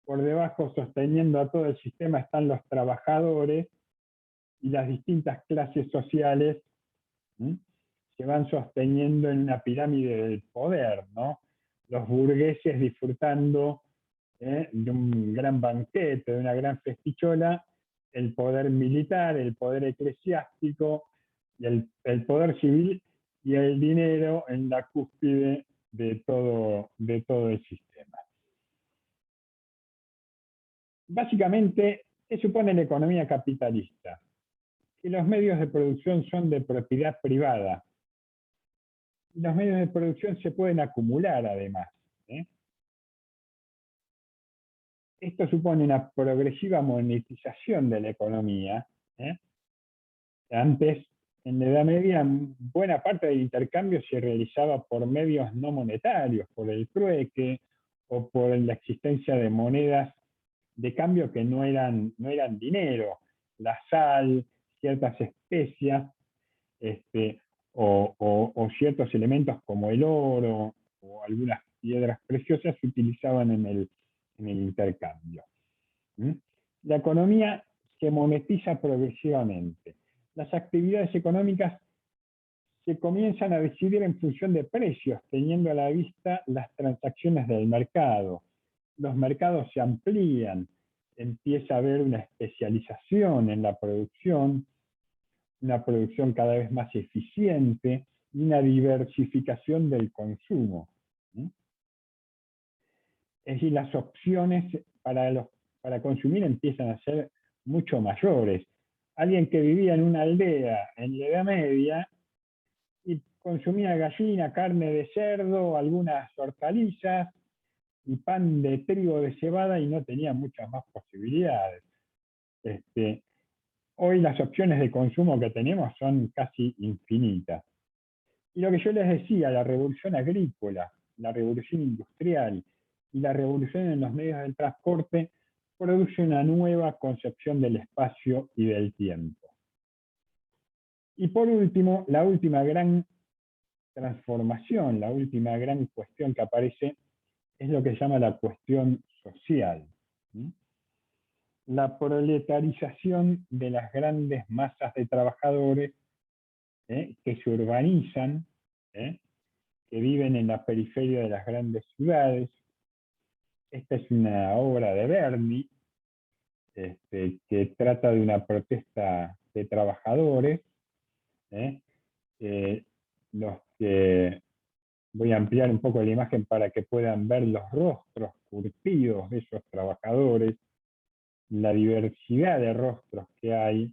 S1: por debajo, sosteniendo a todo el sistema, están los trabajadores y las distintas clases sociales se van sosteniendo en una pirámide del poder, ¿no? Los burgueses disfrutando de un gran banquete, de una gran festichola, el poder militar, el poder eclesiástico, y el poder civil y el dinero en la cúspide de todo el sistema. Básicamente, ¿qué supone la economía capitalista? Que los medios de producción son de propiedad privada. Y los medios de producción se pueden acumular además. Esto supone una progresiva monetización de la economía. Antes, en la Edad Media, buena parte del intercambio se realizaba por medios no monetarios, por el trueque o por la existencia de monedas de cambio que no eran dinero, la sal, ciertas especias, o ciertos elementos como el oro o algunas piedras preciosas se utilizaban en el intercambio. La economía se monetiza progresivamente. Las actividades económicas se comienzan a decidir en función de precios, teniendo a la vista las transacciones del mercado. Los mercados se amplían, empieza a haber una especialización en la producción, una producción cada vez más eficiente y una diversificación del consumo. Es decir, las opciones para consumir empiezan a ser mucho mayores. Alguien que vivía en una aldea en la Edad Media y consumía gallina, carne de cerdo, algunas hortalizas y pan de trigo de cebada y no tenía muchas más posibilidades. Hoy las opciones de consumo que tenemos son casi infinitas. Y lo que yo les decía, la revolución agrícola, la revolución industrial y la revolución en los medios del transporte produce una nueva concepción del espacio y del tiempo. Y por último, la última gran transformación, la última gran cuestión que aparece es lo que se llama la cuestión social. La proletarización de las grandes masas de trabajadores que se urbanizan, que viven en la periferia de las grandes ciudades. Esta es una obra de Berni, que trata de una protesta de trabajadores, los que voy a ampliar un poco la imagen para que puedan ver los rostros curtidos de esos trabajadores, la diversidad de rostros que hay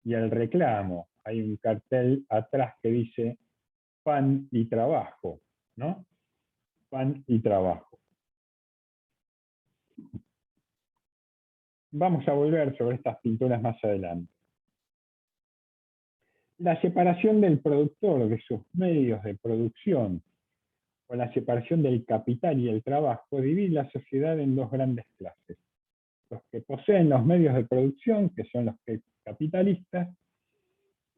S1: y el reclamo. Hay un cartel atrás que dice pan y trabajo, ¿no? Pan y trabajo. Vamos a volver sobre estas pinturas más adelante. La separación del productor de sus medios de producción o la separación del capital y el trabajo divide la sociedad en dos grandes clases. Los que poseen los medios de producción, que son los capitalistas,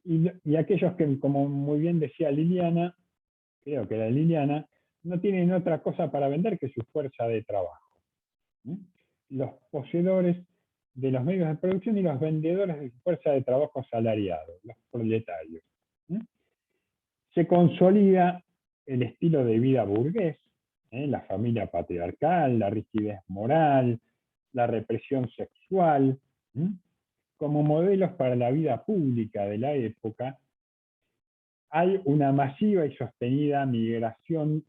S1: y aquellos que, como muy bien decía Liliana, creo que era Liliana, no tienen otra cosa para vender que su fuerza de trabajo. Los poseedores de los medios de producción y los vendedores de su fuerza de trabajo asalariado, los proletarios. Se consolida el estilo de vida burgués, la familia patriarcal, la rigidez moral, la represión sexual, como modelos para la vida pública de la época. Hay una masiva y sostenida migración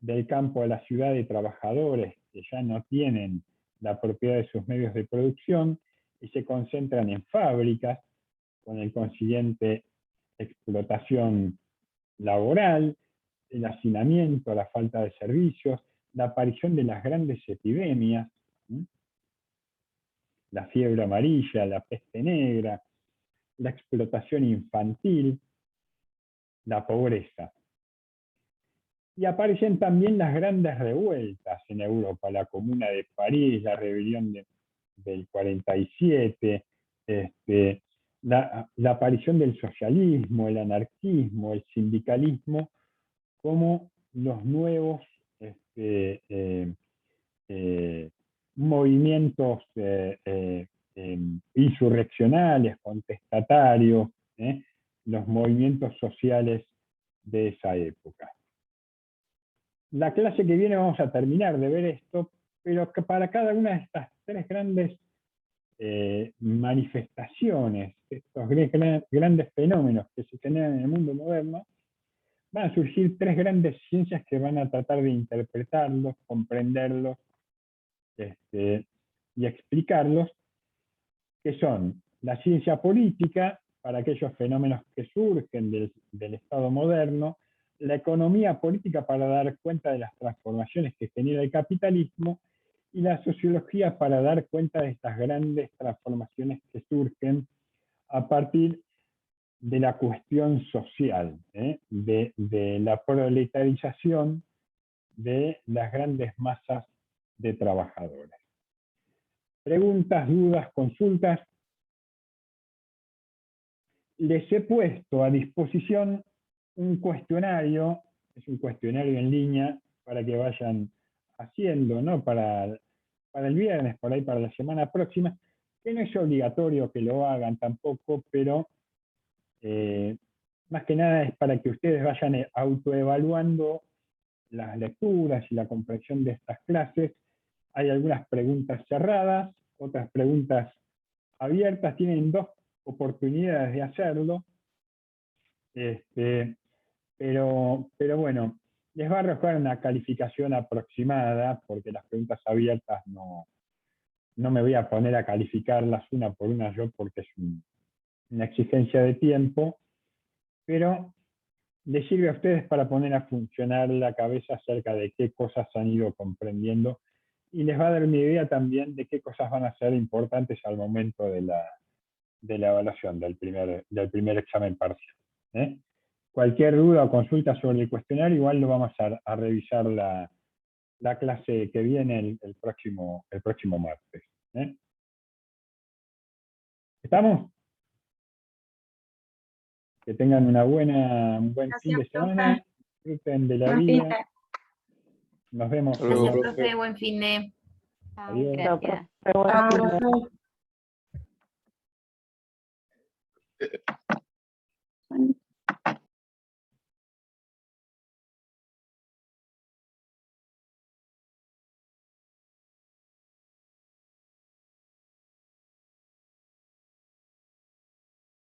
S1: del campo a la ciudad de trabajadores que ya no tienen la propiedad de sus medios de producción y se concentran en fábricas, con el consiguiente explotación laboral, el hacinamiento, la falta de servicios, la aparición de las grandes epidemias, la fiebre amarilla, la peste negra, la explotación infantil, la pobreza. Y aparecen también las grandes revueltas en Europa, la Comuna de París, la rebelión del 47, la aparición del socialismo, el anarquismo, el sindicalismo, como los nuevos movimientos insurreccionales, contestatarios, los movimientos sociales de esa época. La clase que viene vamos a terminar de ver esto, pero que para cada una de estas tres grandes manifestaciones, estos grandes fenómenos que se generan en el mundo moderno, van a surgir tres grandes ciencias que van a tratar de interpretarlos, comprenderlos y explicarlos, que son la ciencia política, para aquellos fenómenos que surgen del Estado moderno, la economía política para dar cuenta de las transformaciones que genera el capitalismo, y la sociología para dar cuenta de estas grandes transformaciones que surgen a partir de la cuestión social, de la proletarización de las grandes masas de trabajadores. Preguntas, dudas, consultas. Les he puesto a disposición un cuestionario, es un cuestionario en línea para que vayan haciendo, ¿no? Para el viernes, por ahí para la semana próxima, que no es obligatorio que lo hagan tampoco, pero más que nada es para que ustedes vayan autoevaluando las lecturas y la comprensión de estas clases. Hay algunas preguntas cerradas, otras preguntas abiertas, tienen dos oportunidades de hacerlo, pero bueno, les va a arrojar una calificación aproximada, porque las preguntas abiertas no me voy a poner a calificarlas una por una yo, porque es una exigencia de tiempo, pero les sirve a ustedes para poner a funcionar la cabeza acerca de qué cosas han ido comprendiendo, y les va a dar una idea también de qué cosas van a ser importantes al momento de la evaluación del primer examen parcial. Cualquier duda o consulta sobre el cuestionario, igual lo vamos a revisar la clase que viene el próximo martes. ¿Estamos? Que tengan un buen fin de semana, disfruten de la vida. Nos vemos.
S7: Hasta luego,
S4: Gracias,
S7: profe.
S4: profe, buen fin de.
S2: Chao,
S1: Adiós.
S2: gracias.
S3: Pero bueno,
S6: Chao.